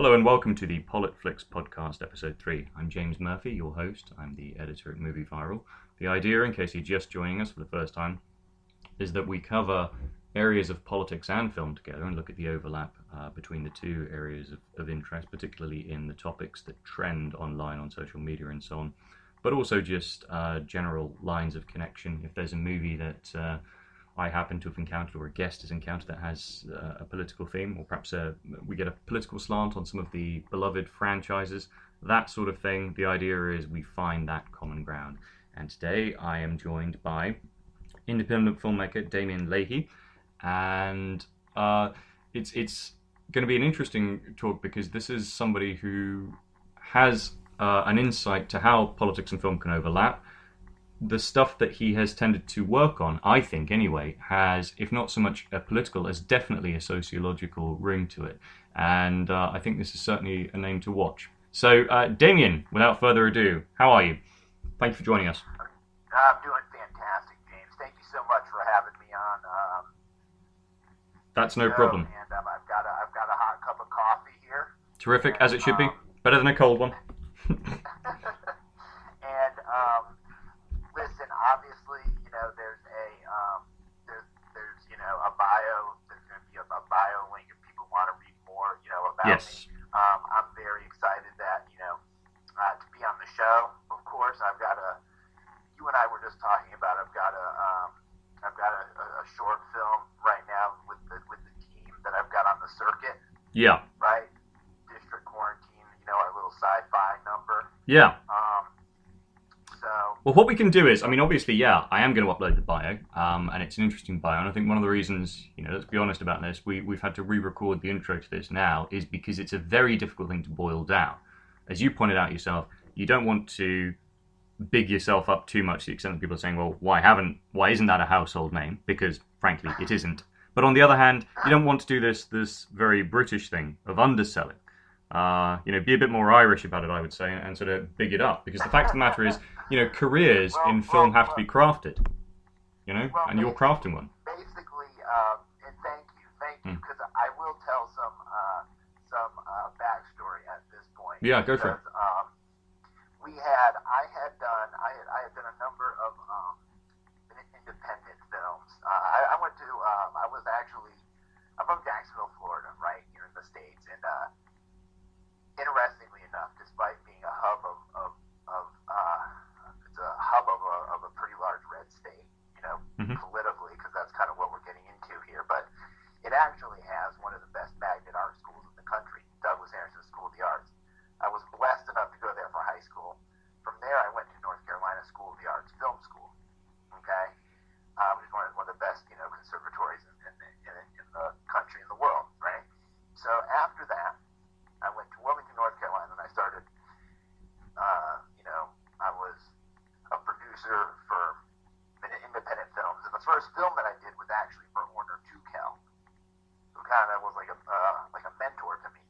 Hello and welcome to the Politflix podcast, episode 3. I'm James Murphy, your host. I'm the editor at Movie Viral. The idea, in case you're just joining us for the first time, is that we cover areas of politics and film together and look at the overlap between the two areas of interest, particularly in the topics that trend online on social media and so on, but also just general lines of connection. If there's a movie that I happen to have encountered or a guest has encountered that has a political theme, or perhaps we get a political slant on some of the beloved franchises, that sort of thing. The idea is we find that common ground. And today I am joined by independent filmmaker Damien Leahy, and it's going to be an interesting talk because this is somebody who has an insight to how politics and film can overlap. The stuff that he has tended to work on, I think anyway, has, if not so much a political, as definitely a sociological ring to it. And I think this is certainly a name to watch. So, Damien, without further ado, how are you? Thank you for joining us. I'm doing fantastic, James. Thank you so much for having me on. That's no problem. And I've got a hot cup of coffee here. Terrific, as it should be. Better than a cold one. And listen, obviously, there's a bio. There's going to be a bio link if people want to read more, about Yes. me. I'm very excited that to be on the show. Of course, you and I were just talking about. I've got a short film right now with the team that I've got on the circuit. Yeah. Right. District Quarantine. Our little sci-fi number. Yeah. So. Well, what we can do is, obviously, yeah, I am going to upload the bio, and it's an interesting bio, and I think one of the reasons, let's be honest about this, we've had to re-record the intro to this now, is because it's a very difficult thing to boil down. As you pointed out yourself, you don't want to big yourself up too much to the extent that people are saying, well, why isn't that a household name? Because, frankly, it isn't. But on the other hand, you don't want to do this very British thing of underselling. Be a bit more Irish about it, I would say, and sort of big it up. Because the fact of the matter is, careers in film have to be crafted, and you're crafting one. Basically, and thank you, because I will tell some backstory at this point. Yeah, go for it. I had done a number of independent films. I'm from Jacksonville, Florida, right here in the States, and interestingly enough, despite being a hub of a pretty large red state, politically, because that's kind of what we're getting into here, but it actually has one of the best magnet art schools in the country, Douglas Harrison School of the Arts. I was blessed enough to go there for high school. From there, I went to North Carolina School of the Arts Film School, okay? Which is one of the best, conservatories in the country, in the world, right? So after that, I went to Wilmington, North Carolina, and I started, I was a producer for independent films. And the first film that I did was actually for Orner Tukel, who kind of was like a mentor to me.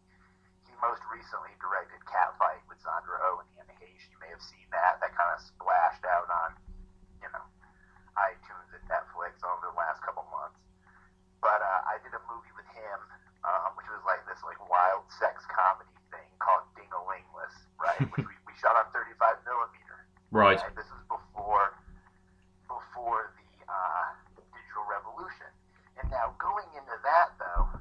He most recently directed Catfight with Sandra Oh and Anna Hayes. You may have seen that. That kind of splashed out on, iTunes and Netflix over the last couple months. But I did a movie with him, which was like this wild sex comedy thing called Ding-a-Lingless, right? Which we shot on 35 millimeter. Right. This was before the digital revolution. And now going into that though,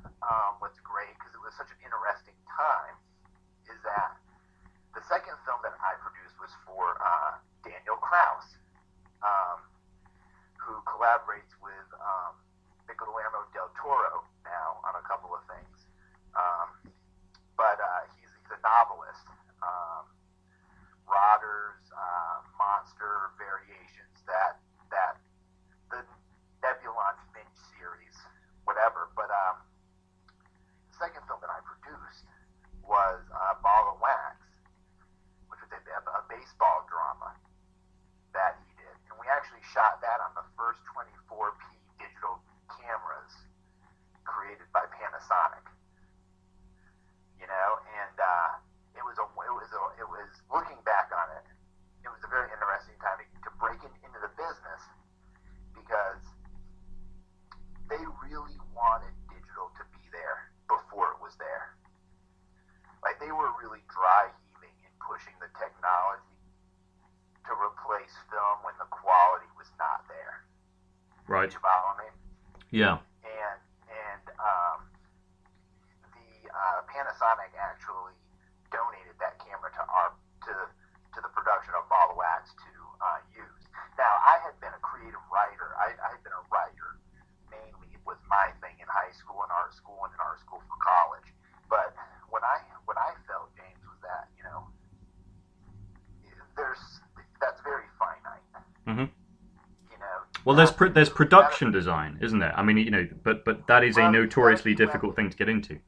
what's great, because it was such an interesting time, is that the second film that I produced was for Daniel Krause, who collaborates with Guillermo del Toro now on a couple of things. But he's a novelist. Rodders, Monsters. they were really dry heaving and pushing the technology to replace film when the quality was not there. Right. You follow me? Yeah. And the Panasonic actually donated that camera to the production of Ball of Wax to use. Now, I had been a creative writer. I had been a writer mainly. It was my thing in high school and art school and in art school for college. But what I felt, James, was that, you know, that's very finite. Mm-hmm. You know. Well, there's production design, isn't there? I mean, you know, but that is a notoriously difficult thing to get into.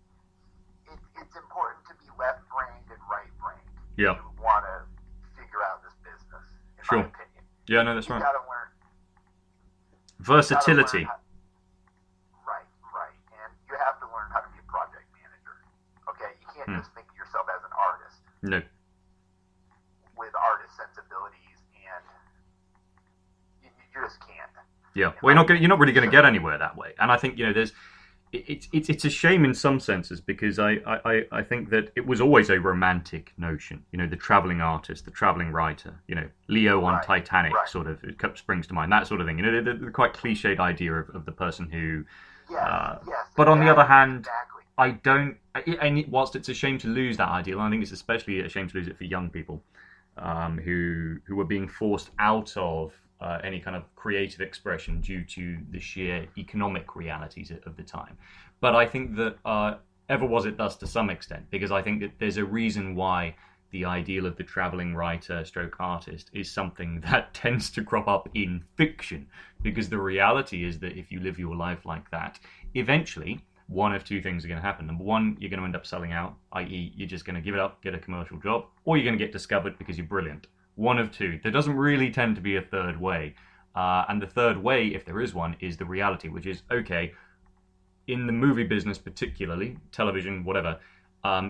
It's important to be left-brained and right-brained. Yeah. If you want to figure out this business, in my opinion. Yeah, no, that's right. You got to learn versatility. Right. And you have to learn how to be a project manager. Okay? You can't just think of yourself as an artist. No. With artist sensibilities, and you just can't. Yeah. Well, you're not really going to get anywhere that way. And I think, you know, it's a shame in some senses, because I think that it was always a romantic notion. You know, the traveling artist, the traveling writer. You know, Leo on Titanic sort of springs to mind. That sort of thing. You know, the quite cliched idea of the person who. Yes. But on the other hand, exactly. I don't. And whilst it's a shame to lose that ideal, I think it's especially a shame to lose it for young people, who are being forced out of any kind of creative expression due to the sheer economic realities of the time. But I think that ever was it thus to some extent, because I think that there's a reason why the ideal of the traveling writer stroke artist is something that tends to crop up in fiction, because the reality is that if you live your life like that, eventually one of two things are going to happen. Number one, you're going to end up selling out, i.e. you're just going to give it up, get a commercial job, or you're going to get discovered because you're brilliant. One of two. There doesn't really tend to be a third way. And the third way, if there is one, is the reality, which is, okay, in the movie business particularly, television, whatever,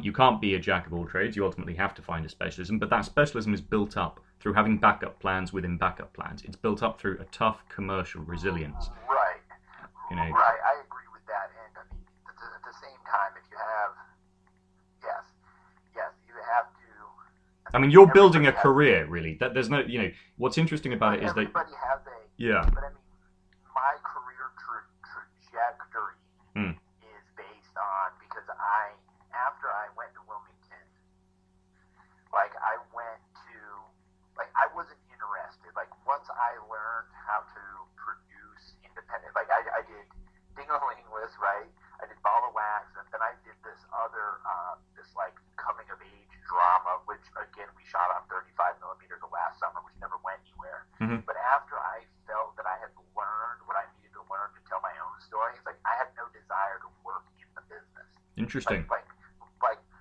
you can't be a jack of all trades. You ultimately have to find a specialism, but that specialism is built up through having backup plans within backup plans. It's built up through a tough commercial resilience. Right. You know. Right, I agree with that. And I mean, at the same time, if you have, yes, you have to. I mean, you're building a career, really. There's no, you know, what's interesting about it is that. Everybody has a. Yeah. But I mean, my career trajectory is based on, because after I went to Wilmington, like I wasn't interested. Like once I learned how to produce independent, like I did Ding-a-Ling-List, right? I did Ball of Wax, and then I did this other, this like coming of age drama, which again we shot on 35 millimeter the last summer, which never went anywhere. Mm-hmm. But after I felt that I had learned what I needed to learn to tell my own story, it's like I had no desire to work in the business. Interesting. Like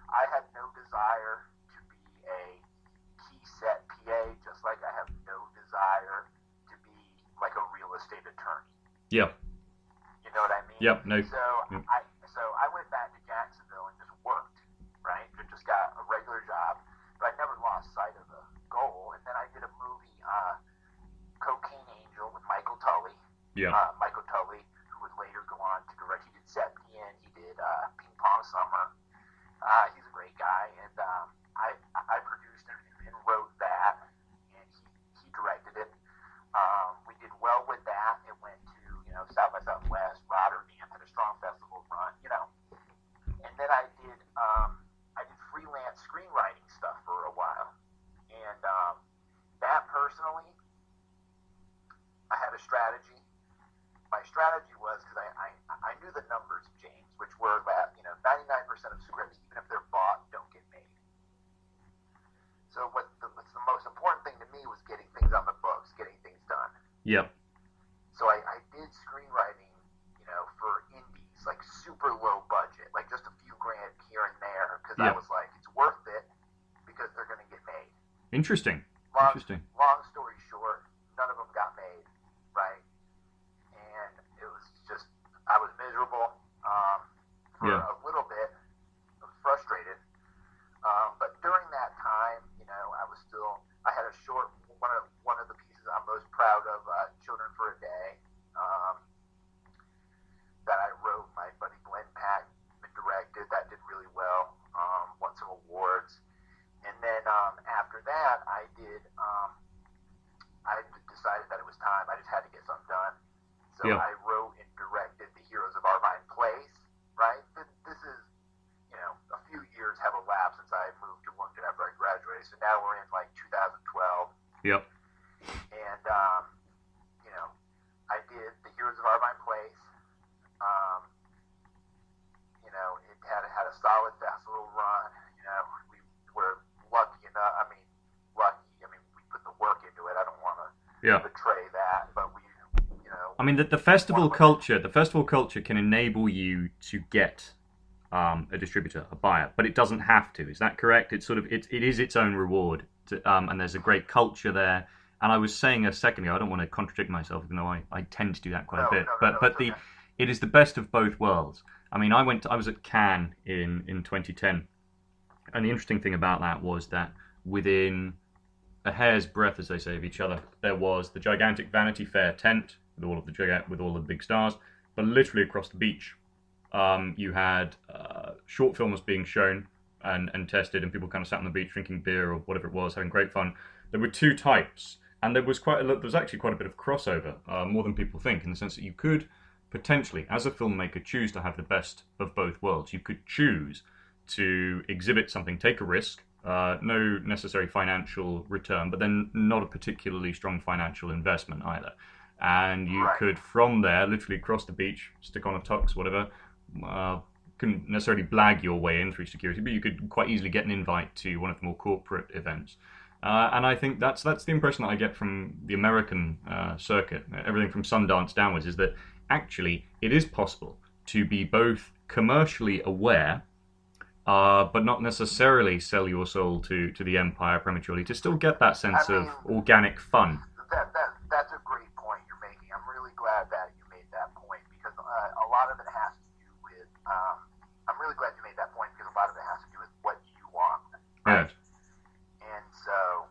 I had no desire to be a key set PA, just like I have no desire to be like a real estate attorney. Yeah. You know what I mean? Yep. No. So I went back to Jacksonville and just worked, right? Just got a regular job, but I never lost sight of the goal. And then I did a movie, Cocaine Angel, with Michael Tully. Yeah. Michael Tully, who would later go on to direct. He did Septian. He did Ping Pong Summer. He's a great guy, and I produced and wrote that, and he directed it. We did well with that. It went to South by Southwest, Rotterdam, had a strong festival run, and then I did freelance screenwriting stuff for a while, and that personally, I had a strategy. My strategy was, because I knew the numbers, James, which were that 99% of scripts, even if they're bought, don't get made. So what's the most important thing to me was getting things on the books, getting things done. Yep. So I did screenwriting, for indies, like super low budget, like just a few grand here and there, because I was like, it's worth it because they're going to get made. Interesting. Long story short, none of them got made, right? And it was just, I was miserable for a little bit. I was frustrated. But during that time, I had a short, one of the pieces I'm most proud of, Children for a Day, that I wrote. My buddy Glenn Pack directed. That did really well. Won some awards. January, so now we're in like 2012. Yep. And you know, I did the Heroes of Arvine Place. You know, it had a solid festival run. You know, we were lucky enough. We put the work into it. I don't want to betray that, but we, you know. I mean, the festival culture can enable you to get a distributor, a buyer, but it doesn't have to. Is that correct? It's sort of it is its own reward, and there's a great culture there. And I was saying a second ago, I don't want to contradict myself, even though I tend to do that quite a bit. It is the best of both worlds. I mean, I was at Cannes in 2010, and the interesting thing about that was that within a hair's breadth, as they say, of each other, there was the gigantic Vanity Fair tent with all the big stars, but literally across the beach, you had short films being shown and tested, and people kind of sat on the beach drinking beer or whatever it was, having great fun. There were two types, and there was actually quite a bit of crossover, more than people think, in the sense that you could potentially, as a filmmaker, choose to have the best of both worlds. You could choose to exhibit something, take a risk, no necessary financial return, but then not a particularly strong financial investment either. And you could, from there, literally cross the beach, stick on a tux, whatever. Couldn't necessarily blag your way in through security, but you could quite easily get an invite to one of the more corporate events. And I think that's the impression that I get from the American circuit, everything from Sundance downwards, is that actually it is possible to be both commercially aware, but not necessarily sell your soul to the empire prematurely, to still get that sense of organic fun. That's a great point you're making. I'm really glad that you made that point, because a lot of it has to do with, I'm really glad you made that point, because a lot of it has to do with what you want. Right? Yes. And so...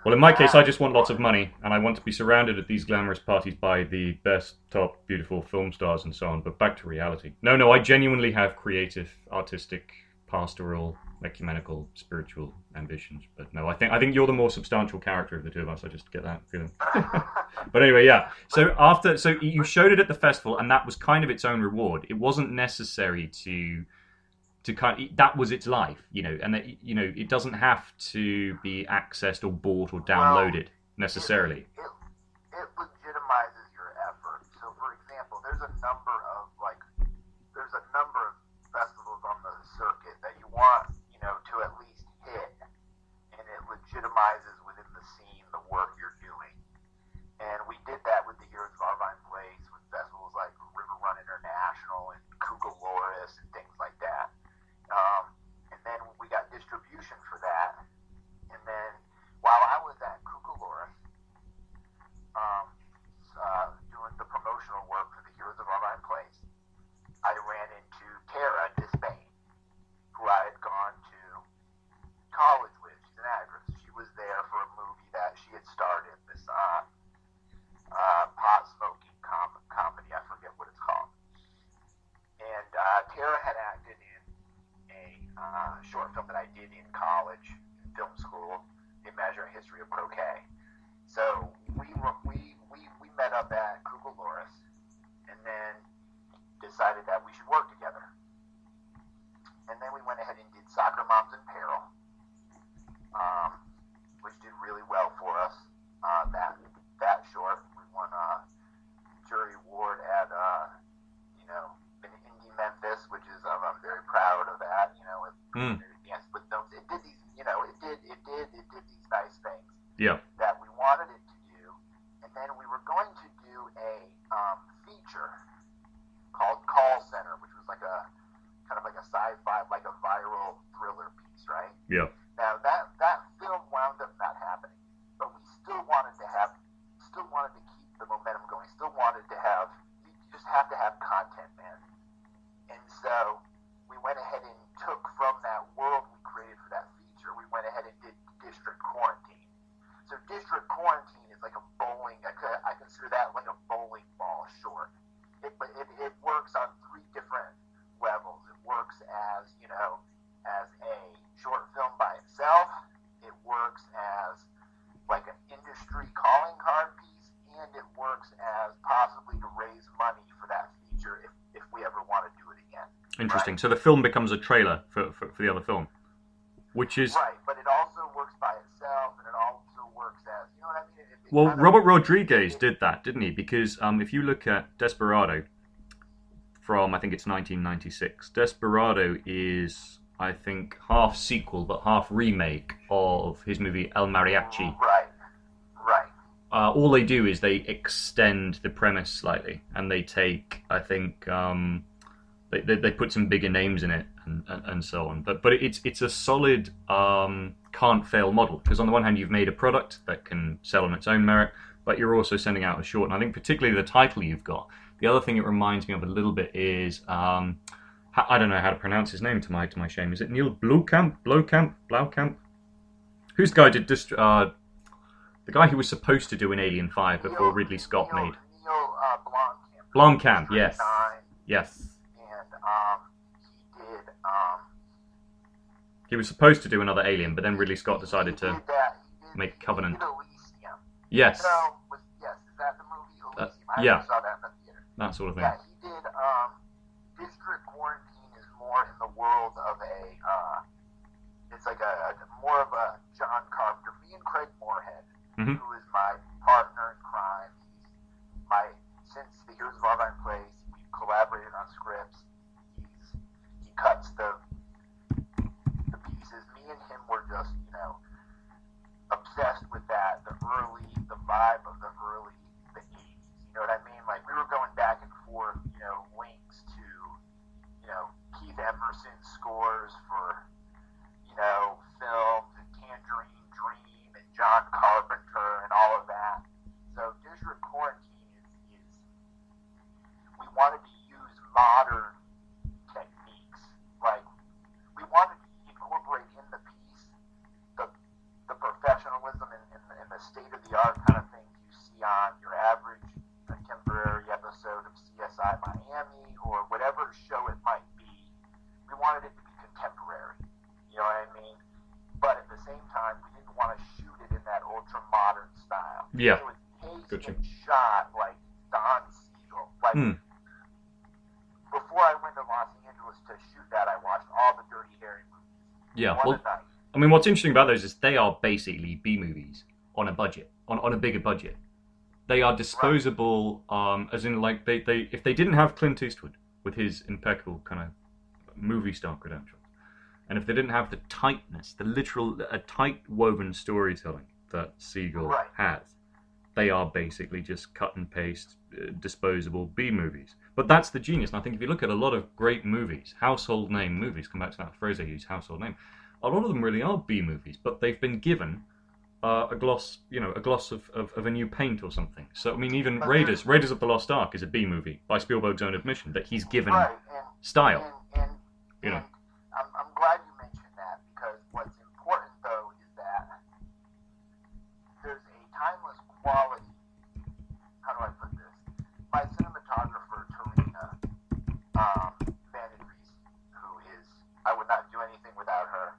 Well, in my case, I just want lots of money, and I want to be surrounded at these glamorous parties by the best, top, beautiful film stars and so on. But back to reality. No, I genuinely have creative, artistic, pastoral, ecumenical, spiritual ambitions. But no, I think you're the more substantial character of the two of us. I just get that feeling. But anyway, yeah. So you showed it at the festival, and that was kind of its own reward. It wasn't necessary to that was its life, and that, it doesn't have to be accessed or bought or downloaded necessarily. It legitimizes your effort. So, for example, there's a number of festivals on the circuit that you want, to at least hit, and it legitimizes within the scene the work you're doing. And we did that with the Heroes of Arvine Place, with festivals like River Run International and Cuca-Loris and things like that. And then we got distribution for that. And then while I was at Cuca-Loris, doing the promotional work for the Heroes of Arvine Place, I ran into Tara Despain, who I had gone to college with. She's an actress. She was there for a movie that she had starred in, this pot smoking comedy. I forget what it's called. And Tara had acted in a short film that I did in college, film school, Imaginary History of Croquet. So we met up at Cuca-Loris, and then decided that we should work together. And then we went ahead and did Soccer Moms in Peril, which did really well for us. That short, we won a jury award at in Indie Memphis, which is I'm very proud of that. With films, it did these, it did these nice things. Yeah. That we wanted it to do, and then we were going to do a feature called Call Center, which was like a kind of like a sci-fi, like a viral thriller piece, right? Yeah. Now that film wound up not happening, but we still wanted to keep the momentum going. Still wanted to have, you just have to have content, man. And so we went ahead and took from that world we created for that feature, we went ahead and did District Quarantine. So District Quarantine is like a bowling, I consider that like a bowling ball short. It works on three different levels. It works as, as a short film by itself. It works as like an industry calling card piece, and it works as possibly to raise money for that feature if we ever want to do it again. Interesting. Right? So the film becomes a trailer for the other film, which is... Right, but it also Well, Robert Rodriguez did that, didn't he? Because if you look at Desperado from, I think it's 1996, Desperado is, I think, half sequel but half remake of his movie El Mariachi. Right. All they do is they extend the premise slightly, and they take, I think, they put some bigger names in it and so on. But it's a solid can't fail model, because on the one hand you've made a product that can sell on its own merit, but you're also sending out a short. And I think particularly the title you've got. The other thing it reminds me of a little bit is I don't know how to pronounce his name to my shame. Is it Neil Blomkamp? Who's the guy who did the guy who was supposed to do an Alien 5 before Ridley Scott made Neil Blomkamp? Yes. Yes. And he did. He was supposed to do another Alien, but then Ridley Scott decided to make Covenant. He did Elysium. Yes. Yes, is that the movie Elysium? Yeah. I saw that in the theater. That sort of thing. Yeah, he did. District Quarantine is more in the world of it's like more of a John Carpenter. Me and Craig Moorhead, who is my partner in crime. Since the Heroes of Our Place, we've collaborated on scripts. He cuts the pieces. Me and him were just, obsessed with that. The vibe of the 80s. You know what I mean? Like, we were going back and forth, links to, Keith Emerson's scores for, films and Tangerine Dream and John Carpenter and all of that. So District Quarantine is we wanted to use modern techniques. Like, we wanted to incorporate in the piece the professionalism and the state-of-the-art kind of things you see on your average contemporary episode of CSI Miami or whatever show it might be. We wanted it to be contemporary. You know what I mean? But at the same time, we didn't want to shoot it in that ultra-modern style. Yeah. It was paced and shot like Don Siegel. Like, before I went to Los Angeles to shoot that, I watched all the Dirty Harry movies. Yeah. One a night. I mean, what's interesting about those is they are basically B movies on a budget, on a bigger budget. They are disposable, as in, like, they if they didn't have Clint Eastwood with his impeccable kind of movie star credentials, and if they didn't have the tightness, a tight woven storytelling that Siegel has, they are basically just cut and paste, disposable B movies. But that's the genius. And I think if you look at a lot of great movies, household name movies, come back to that phrase I use, household name, a lot of them really are B movies, but they've been given a gloss of a new paint or something. So, I mean, even Raiders of the Lost Ark is a B movie, by Spielberg's own admission, that he's given style. And I'm glad you mentioned that, because what's important, though, is that there's a timeless quality. How do I put this? My cinematographer, Tarina Van Idries, who is, I would not do anything without her.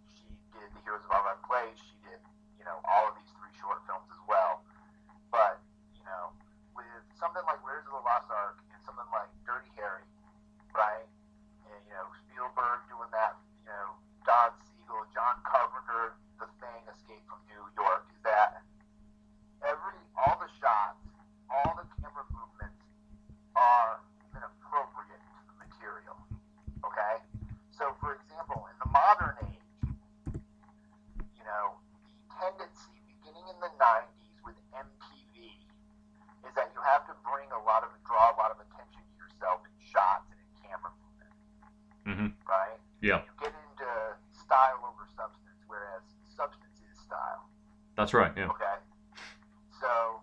She did the Heroes of Our Place. She did, all of these 3 short films as well. But, with something like Raiders of the Lost Ark and something like Dirty Harry, right? And, Spielberg doing that, Don Siegel, John Carpenter, The Thing, Escape from New York, is that all the shots, all the camera movements are even appropriate to the material, okay? So, for example, in the modern age, the tendency beginning in the 90s with MTV is that you have to draw a lot of attention to yourself in shots and in camera movement, right? Yeah. You get into style over substance, whereas substance is style. That's right, yeah. Okay. So,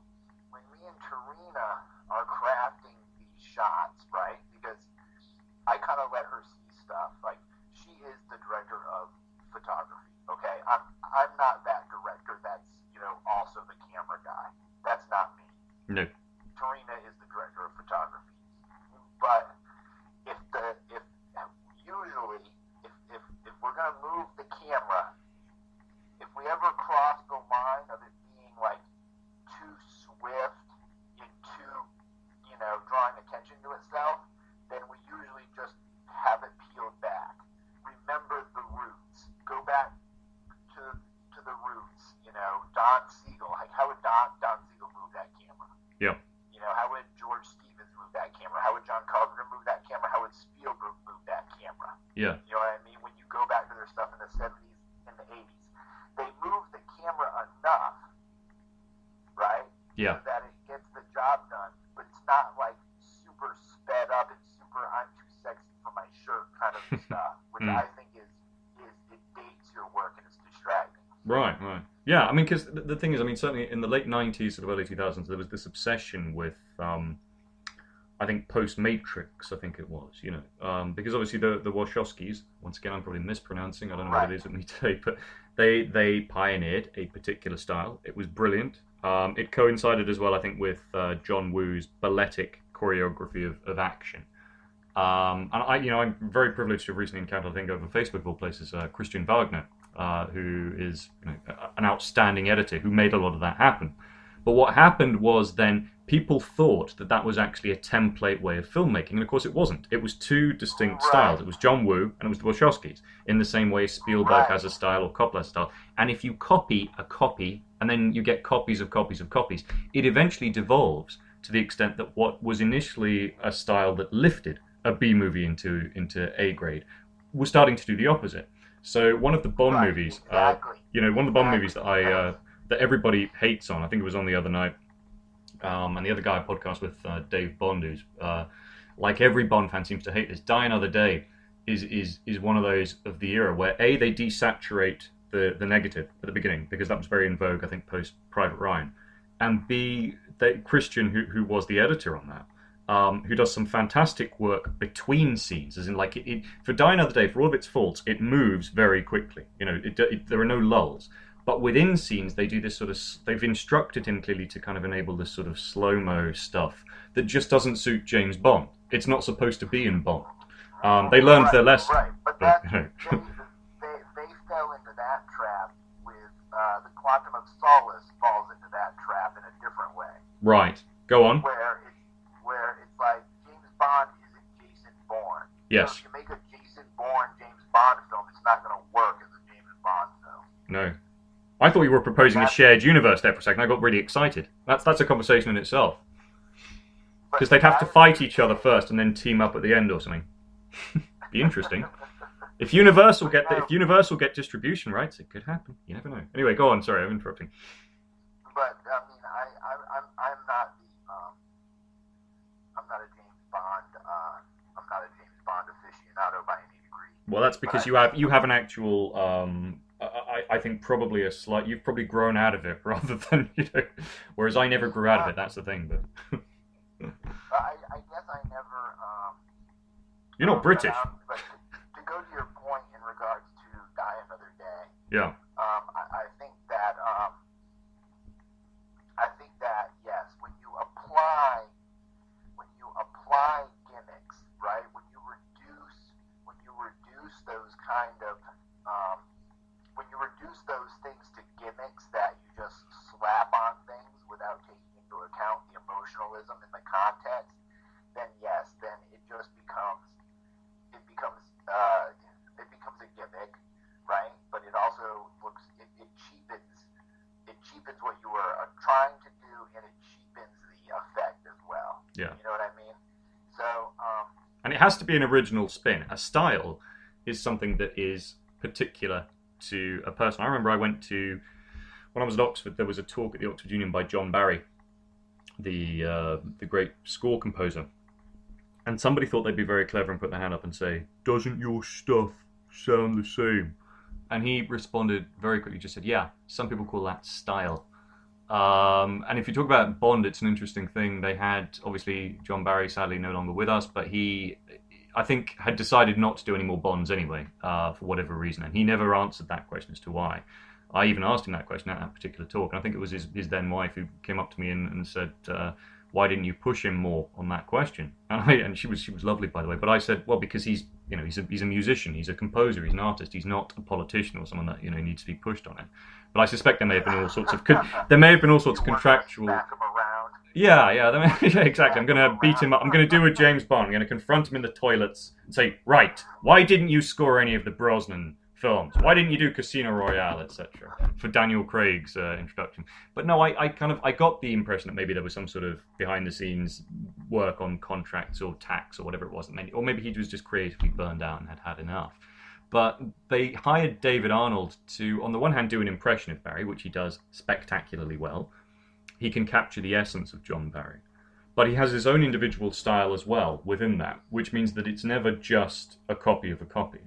when me and Tarina are crafting these shots, right, because I kind of let her see stuff, like, she is the director of photography, okay? I'm not that director that's, also the camera guy. That's not me. No. Tarina is the director of photography. But if we're going to move the camera, if we ever cross the line of it being Yeah. You know what I mean? When you go back to their stuff in the 70s and the 80s, they move the camera enough, right? Yeah. So that it gets the job done, but it's not like super sped up and super I'm too sexy for my shirt kind of stuff, which I think is it dates your work and it's distracting. Right. Yeah, I mean, because the thing is, I mean, certainly in the late 90s, sort of early 2000s, there was this obsession with, I think, post-Matrix, I think it was, you know, because obviously the Wachowskis, once again, I'm probably mispronouncing, I don't know what it is with me today, but they pioneered a particular style. It was brilliant. It coincided as well, I think, with John Woo's balletic choreography of action. And I'm very privileged to have recently encountered, I think, over Facebook of all places, Christian Wagner, who is an outstanding editor who made a lot of that happen. But what happened was then people thought that was actually a template way of filmmaking, and of course it wasn't. It was two distinct styles. It was John Woo and it was the Wachowskis, in the same way Spielberg has a style or Coppola has a style. And if you copy a copy, and then you get copies of copies of copies, it eventually devolves to the extent that what was initially a style that lifted a B movie into A grade was starting to do the opposite. So one of the Bond movies, one of the Bond movies that that everybody hates on, I think it was on the other night, and the other guy I podcast with, Dave Bond, who's like every Bond fan seems to hate this. Die Another Day is one of those of the era where A, they desaturate the negative at the beginning, because that was very in vogue, I think, post Private Ryan, and B, Christian, who was the editor on that, who does some fantastic work between scenes, as in, like, for Die Another Day, for all of its faults, it moves very quickly. You know, there are no lulls. But within scenes, they do this sort of, they've instructed him clearly to kind of enable this sort of slow-mo stuff that just doesn't suit James Bond. It's not supposed to be in Bond. They learned their lesson. Right, but they fell into that trap with the Quantum of Solace falls into that trap in a different way. Right. Go on. Where it's like James Bond isn't Jason Bourne. Yes. So if you make a Jason Bourne James Bond film, it's not going to work as a James Bond film. No. I thought you were proposing a shared universe there for a second. I got really excited. That's a conversation in itself. Because they'd have to fight each other first and then team up at the end or something. Be interesting. If Universal get distribution rights, it could happen. You never know. Anyway, go on. Sorry, I'm interrupting. But I mean, I'm not a James Bond. I'm not a James Bond aficionado by any degree. Well, that's because you have an actual. I think probably you've probably grown out of it rather than, whereas I never grew out of it, that's the thing, but. I guess I never, you're not British. But to go to your point in regards to Die Another Day. Yeah. I think that, yes, when you apply gimmicks, right, when you reduce those kind of, when you reduce those things to gimmicks that you just slap on things without taking into account the emotionalism in the context, then yes, then it just becomes a gimmick, right? But it also it cheapens what you were trying to do, and it cheapens the effect as well. Yeah. You know what I mean? So. And it has to be an original spin. A style is something that is particular to a person. I remember when I was at Oxford, there was a talk at the Oxford Union by John Barry, the great score composer, and somebody thought they'd be very clever and put their hand up and say, "Doesn't your stuff sound the same?" And he responded very quickly, just said, "Yeah, some people call that style." And if you talk about Bond, it's an interesting thing. They had, obviously, John Barry, sadly no longer with us, but he, I think, had decided not to do any more Bonds anyway, for whatever reason. And he never answered that question as to why. I even asked him that question at that particular talk, and I think it was his then wife who came up to me and said, "Why didn't you push him more on that question?" And she was lovely, by the way. But I said, well, because he's a musician, he's a composer, he's an artist, he's not a politician or someone that needs to be pushed on it. But I suspect there may have been all sorts of contractual. Yeah, exactly. I'm going to beat him up. I'm going to do a James Bond. I'm going to confront him in the toilets and say, "Right, why didn't you score any of the Brosnan films. Why didn't you do Casino Royale, etc. for Daniel Craig's introduction? But no, I got the impression that maybe there was some sort of behind the scenes work on contracts or tax or whatever it was, or maybe he was just creatively burned out and had had enough. But they hired David Arnold to, on the one hand, do an impression of Barry, which he does spectacularly well. He can capture the essence of John Barry. But he has his own individual style as well within that, which means that it's never just a copy of a copy.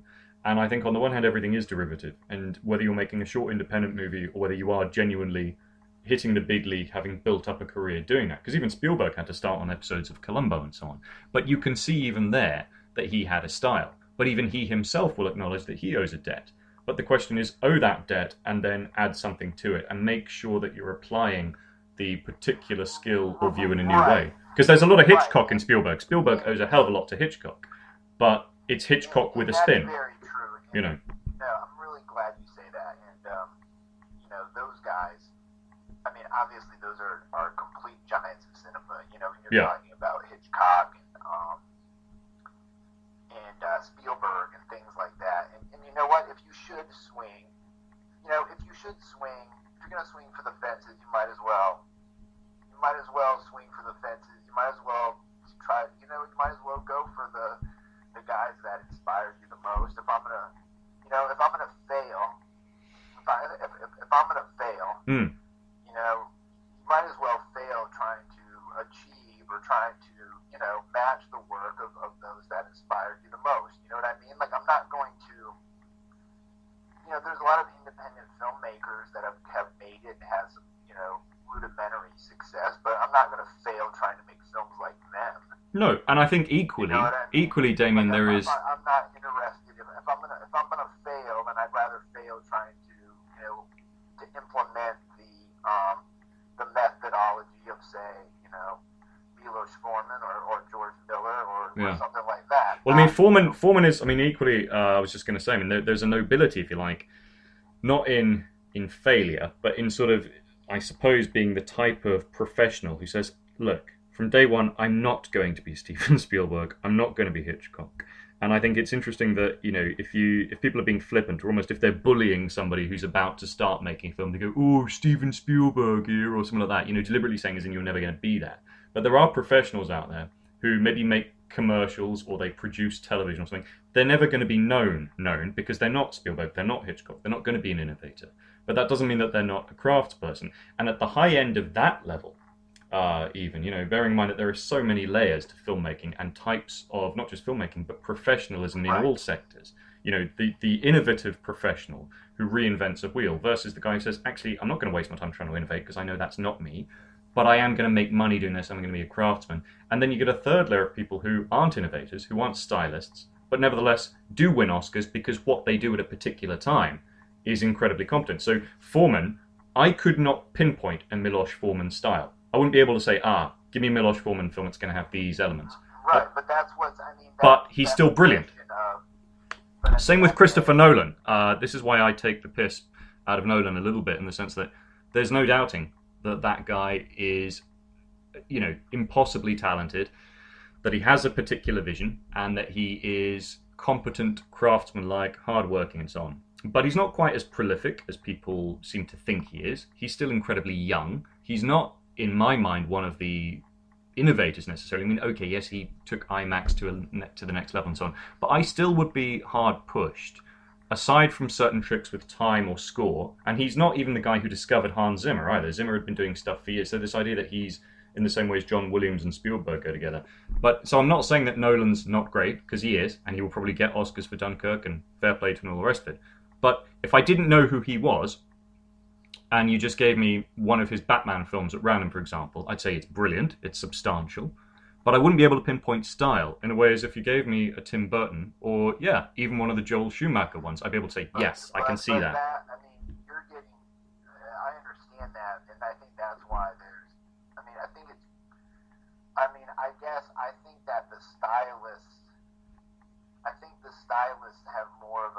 And I think on the one hand, everything is derivative. And whether you're making a short independent movie or whether you are genuinely hitting the big league, having built up a career doing that, because even Spielberg had to start on episodes of Columbo and so on. But you can see even there that he had a style. But even he himself will acknowledge that he owes a debt. But the question is, owe that debt and then add something to it and make sure that you're applying the particular skill of you in a new way. Because there's a lot of Hitchcock in Spielberg. Spielberg owes a hell of a lot to Hitchcock. But it's Hitchcock with a spin. That's very true. You know. No, I'm really glad you say that. And, those guys, I mean, obviously those are complete giants of cinema. You're talking about Hitchcock and Spielberg and things like that. And you know what? If you should swing, if you're going to swing for the fences, you might as well swing for the fences. You might as well try, you might as well go for the guys that inspired you the most. If I'm going to fail, you might as well fail trying to achieve or trying to, match the work of those that inspired you the most. You know what I mean? Like, I'm not going to, there's a lot of independent filmmakers that have made it and has some, rudimentary success, but I'm not going to fail trying to make films like them. No, and I think equally, Damien, like, there is. I'm not interested. If I'm gonna fail, then I'd rather fail trying to, to implement the methodology of, say, Milos Forman or George Miller or something like that. Well, I mean, Foreman is. I mean, equally. I was just going to say. I mean, there's a nobility, if you like, not in failure, but in sort of, I suppose, being the type of professional who says, look, from day one, I'm not going to be Steven Spielberg. I'm not going to be Hitchcock. And I think it's interesting that, if people are being flippant, or almost if they're bullying somebody who's about to start making a film, they go, oh, Steven Spielberg here, or something like that, deliberately saying as in you're never going to be that. But there are professionals out there who maybe make commercials or they produce television or something. They're never going to be known because they're not Spielberg, they're not Hitchcock, they're not going to be an innovator. But that doesn't mean that they're not a craftsperson. And at the high end of that level, bearing in mind that there are so many layers to filmmaking and types of not just filmmaking, but professionalism in all sectors. The innovative professional who reinvents a wheel versus the guy who says, actually, I'm not going to waste my time trying to innovate because I know that's not me, but I am going to make money doing this, I'm going to be a craftsman. And then you get a third layer of people who aren't innovators, who aren't stylists, but nevertheless do win Oscars because what they do at a particular time is incredibly competent. So Foreman, I could not pinpoint a Milos Forman style. I wouldn't be able to say, give me a Milos Forman film, it's going to have these elements. Right, but that's what's, but he's still brilliant. Same with Christopher Nolan. This is why I take the piss out of Nolan a little bit, in the sense that there's no doubting that guy is, impossibly talented, that he has a particular vision, and that he is competent, craftsman-like, hardworking, and so on. But he's not quite as prolific as people seem to think he is. He's still incredibly young. He's not, in my mind, one of the innovators necessarily. I mean, okay, yes, he took IMAX to the next level and so on, but I still would be hard pushed, aside from certain tricks with time or score, and he's not even the guy who discovered Hans Zimmer either. Zimmer had been doing stuff for years, so this idea that he's in the same way as John Williams and Spielberg go together. But so I'm not saying that Nolan's not great, because he is, and he will probably get Oscars for Dunkirk and fair play to him and all the rest of it. But if I didn't know who he was, and you just gave me one of his Batman films at random, for example, I'd say it's brilliant, it's substantial, but I wouldn't be able to pinpoint style in a way as if you gave me a Tim Burton, or, even one of the Joel Schumacher ones, I'd be able to say, yes, I can see that. You're getting, I understand that, and I think that's why there's, I think that the stylists have more of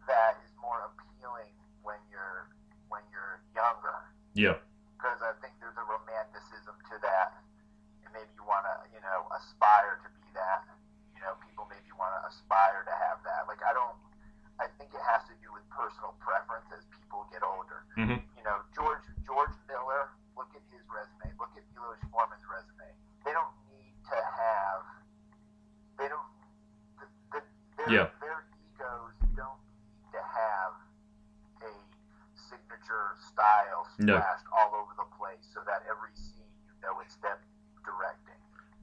that is more appealing when you're younger. Yeah. Because I think there's a romanticism to that, and maybe you want to, aspire to be that. People maybe want to aspire to have that. Like, I think Mm-hmm. You know, George Miller. Look at his resume. Look at Milos Forman's resume. They don't need to have. They don't. Their egos don't need to have a signature style splashed all over the place so that every scene you know it's them directing.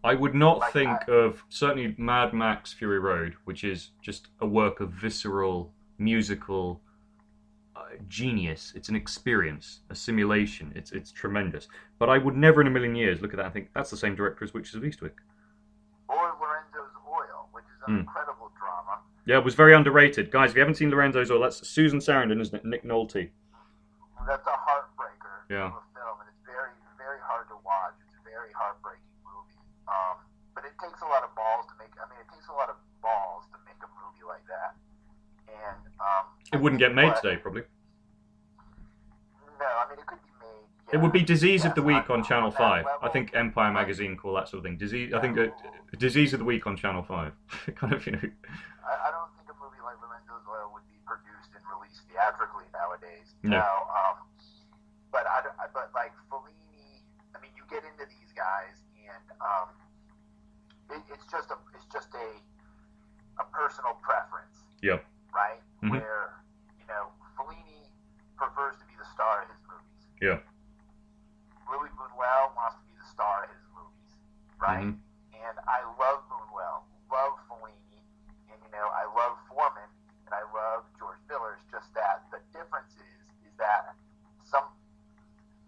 I would not think of, certainly, Mad Max Fury Road, which is just a work of visceral, musical genius. It's an experience, a simulation. It's tremendous. But I would never in a million years look at that and think, that's the same director as Witches of Eastwick. Or Lorenzo's Oil, which is an incredible drama. Yeah, it was very underrated. Guys, if you haven't seen Lorenzo's Oil, that's Susan Sarandon, isn't it? Nick Nolte. That's a heartbreaker of a film, and it's very, very hard to watch. It's a very heartbreaking movie. But it takes a lot of balls to make. I mean, it takes a lot of balls to make a movie like that. And it wouldn't get made today, probably. No, I mean it could be made. Yeah, it would be Disease of the Week on Channel 5. I think Empire Magazine call that sort of thing. Disease. I think Disease of the Week on Channel 5. Kind of, you know. I don't think a movie like Lorenzo's Oil would be produced and released theatrically nowadays. No. But like Fellini, I mean, you get into these guys, and it's just a personal preference. Yep. Right. Mm-hmm. Where Fellini prefers to be the star of his movies. Yeah. Louis Buñuel wants to be the star of his movies, right? Mm-hmm. And I love Buñuel, love Fellini, and I love Foreman, and I love George Miller. It's just that the difference is that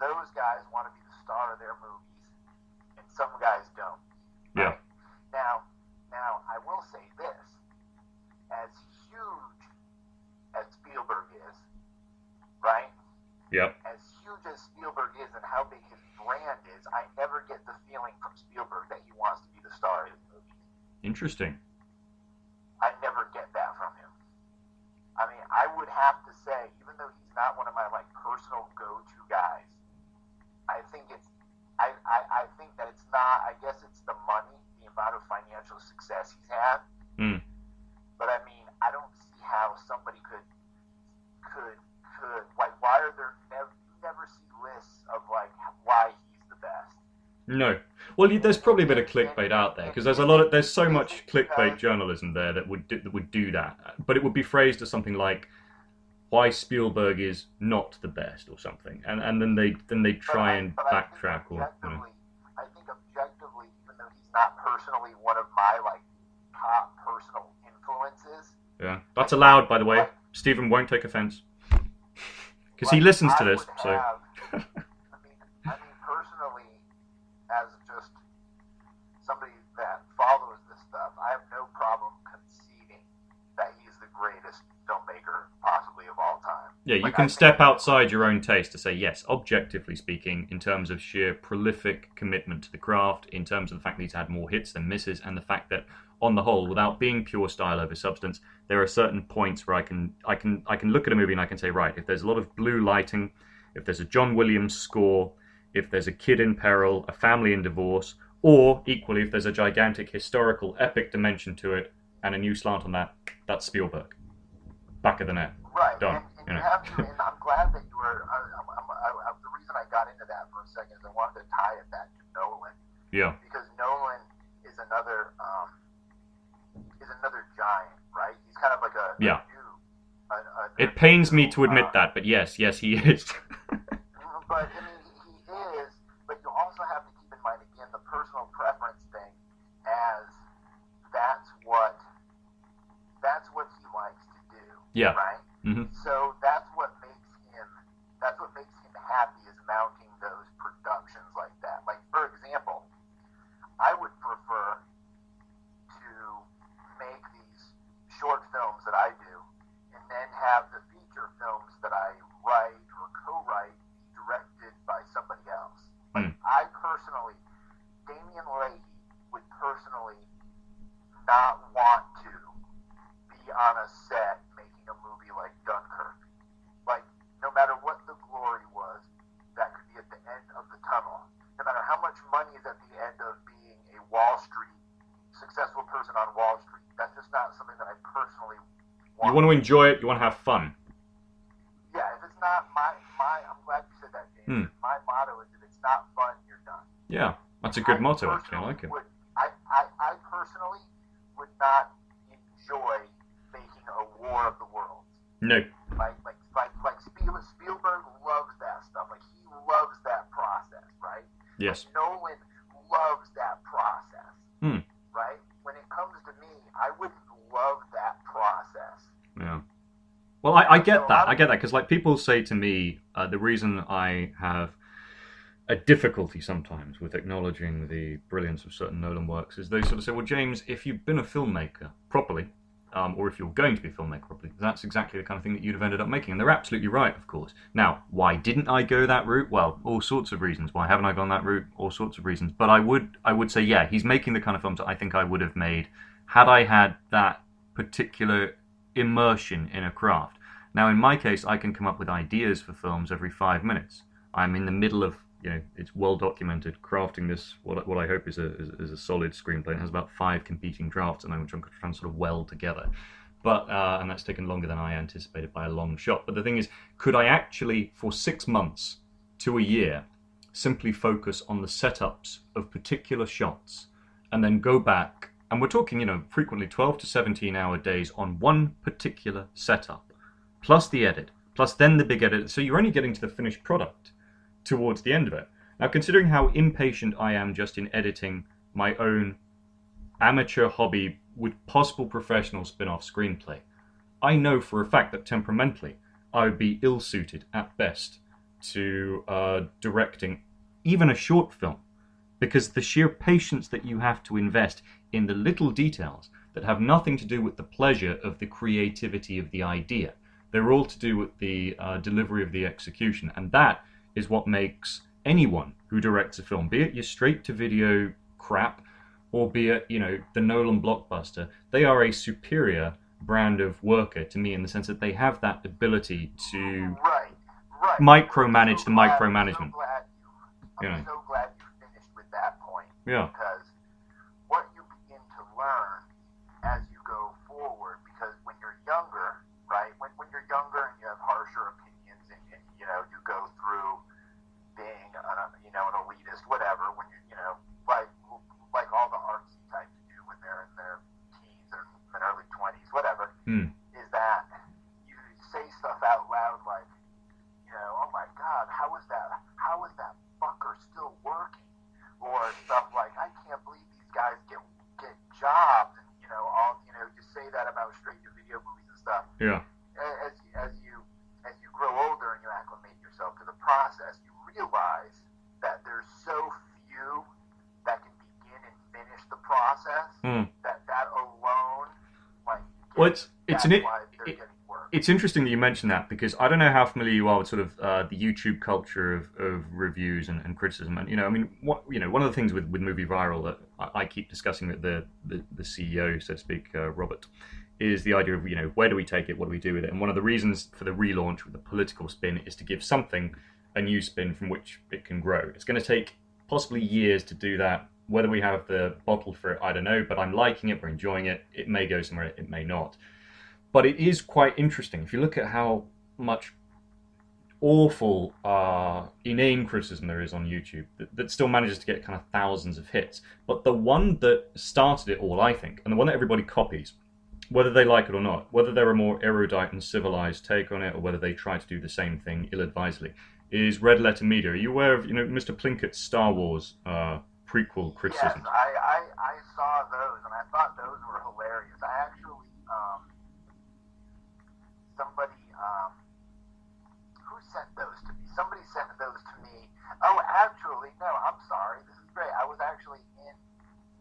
those guys want to be the star of their movies, and some guys don't. Yeah. Right? Now I will say this: as huge as Spielberg is, right? Yep. As huge as Spielberg is and how big his brand is, I never get the feeling from Spielberg that he wants to be the star of his movies. Interesting. I never get that from him. I mean, I would have to say, even though he's not one of my personal go-to guys, I think that it's not. I guess it's the money, the amount of financial success he's had. But I mean, I don't see how somebody could why are there never see lists of why he's the best. No. Well, there's probably a bit of clickbait out there because there's so much clickbait journalism there that would do that, but it would be phrased as something like why Spielberg is not the best or something, and then they try and backtrack or. I think objectively, even though he's not personally one of my top personal influences. Yeah, that's allowed, by the way. Stephen won't take offense because he listens to this. So. I mean, personally, as just somebody that follows this stuff, I have no problem conceding that he's the greatest filmmaker possibly of all time. Yeah, you can step outside your own taste to say, yes, objectively speaking, in terms of sheer prolific commitment to the craft, in terms of the fact that he's had more hits than misses, and the fact that, on the whole, without being pure style over substance, there are certain points where I can look at a movie and I can say, right, if there's a lot of blue lighting, if there's a John Williams score, if there's a kid in peril, a family in divorce, or, equally, if there's a gigantic historical epic dimension to it, and a new slant on that, that's Spielberg. Back of the net. Right. Done. And you have to, and I'm glad that you were, the reason I got into that for a second is I wanted to tie it back to Nolan. Yeah. Because Nolan is another giant, right? He's kind of like a new. It pains me to admit that, but yes, he is. But I mean, he is. But you also have to keep in mind again the personal preference thing, as that's what he likes to do. Yeah. Right. Mm-hmm. So that's what makes him happy, is mounting those productions like that. Like, for example, I would prefer to make these short films that I do, and then have the feature films that I write or co-write be directed by somebody else. Like, I personally, Damian Leahy would personally not want to be on a set making a movie like Dunkirk. Like, no matter what the glory was, that could be at the end of the tunnel. No matter how much money is at the end of being a Wall Street, successful person on Wall Street, that's just not something that I personally want. You want to enjoy it, you want to have fun. Yeah, if it's not my My motto is, if it's not fun, you're done. Yeah, that's a good motto, actually. I like it. I personally would not enjoy making a War of the Worlds. No. Like Spielberg loves that stuff. Like, he loves that process, right? Yes. Like, Nolan loves that process, right? When it comes to me, I wouldn't love that process. Yeah. Well, I get that. I get that because, like, people say to me, the reason I have a difficulty sometimes with acknowledging the brilliance of certain Nolan works is they sort of say, well, James, if you've been a filmmaker properly, or if you're going to be a filmmaker properly, that's exactly the kind of thing that you'd have ended up making. And they're absolutely right, of course. Now, why didn't I go that route? Well, all sorts of reasons. Why haven't I gone that route? All sorts of reasons. But I would say, yeah, he's making the kind of films that I think I would have made had I had that particular immersion in a craft. Now, in my case, I can come up with ideas for films every 5 minutes. I'm in the middle of, it's well documented, crafting this, what I hope is a solid screenplay. It has about 5 competing drafts, and I'm trying to sort of weld together. But and that's taken longer than I anticipated by a long shot. But the thing is, could I actually, for 6 months to a year, simply focus on the setups of particular shots, and then go back, and we're talking, frequently 12 to 17-hour days on one particular setup, plus the edit, plus then the big edit. So you're only getting to the finished product towards the end of it. Now, considering how impatient I am just in editing my own amateur hobby with possible professional spin-off screenplay, I know for a fact that temperamentally I would be ill-suited at best to directing even a short film, because the sheer patience that you have to invest in the little details that have nothing to do with the pleasure of the creativity of the idea. They're all to do with the delivery of the execution, and that is what makes anyone who directs a film, be it your straight-to-video crap, or be it, the Nolan blockbuster, they are a superior brand of worker to me in the sense that they have that ability to micromanage the micromanagement. I'm so glad you finished with that point. Yeah. Because what you begin to learn as you go forward, because when you're younger, right, when you're younger and you have harsher opinions and you go through being an elitist, whatever, when like all the artsy types do when they're in their teens or early 20s, whatever, is that you say stuff out loud like, oh my God, how is that fucker still working? Or stuff like, I can't believe these guys get jobs, and you say that about straight to video movies and stuff. Yeah. As you grow older and you acclimate yourself to the process, you realize that there's so few that can begin and finish the process that alone, it's interesting that you mention that, because I don't know how familiar you are with sort of the YouTube culture of reviews and criticism. And one of the things with Movie Viral that I keep discussing with the CEO, so to speak, Robert, is the idea of where do we take it, what do we do with it? And one of the reasons for the relaunch with the political spin is to give something a new spin from which it can grow. It's going to take possibly years to do that. Whether we have the bottle for it, I don't know, but I'm liking it, we're enjoying it. It may go somewhere, it may not. But it is quite interesting. If you look at how much awful, inane criticism there is on YouTube, that still manages to get kind of thousands of hits. But the one that started it all, I think, and the one that everybody copies, whether they like it or not, whether they're a more erudite and civilized take on it, or whether they try to do the same thing ill-advisedly, is Red Letter Media. Are you aware of Mr. Plinkett's Star Wars prequel criticism? Yes, I saw those, and I thought those were hilarious. I actually, somebody, who sent those to me? Somebody sent those to me. Oh, actually, no, I'm sorry. This is great. I was actually in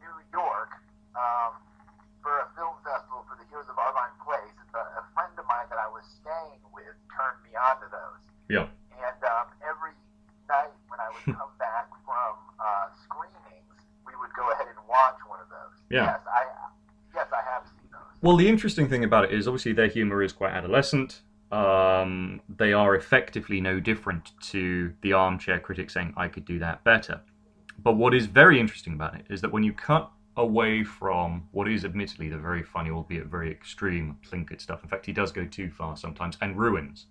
New York for a film festival for the Heroes of Arvine Place, and a friend of mine that I was staying with turned me on to those. Yeah. And every night when I would come back from screenings, we would go ahead and watch one of those. Yeah. Yes, I have seen those. Well, the interesting thing about it is obviously their humor is quite adolescent. They are effectively no different to the armchair critic saying, I could do that better. But what is very interesting about it is that when you cut away from what is admittedly the very funny, albeit very extreme Plinkett stuff, in fact, he does go too far sometimes and ruins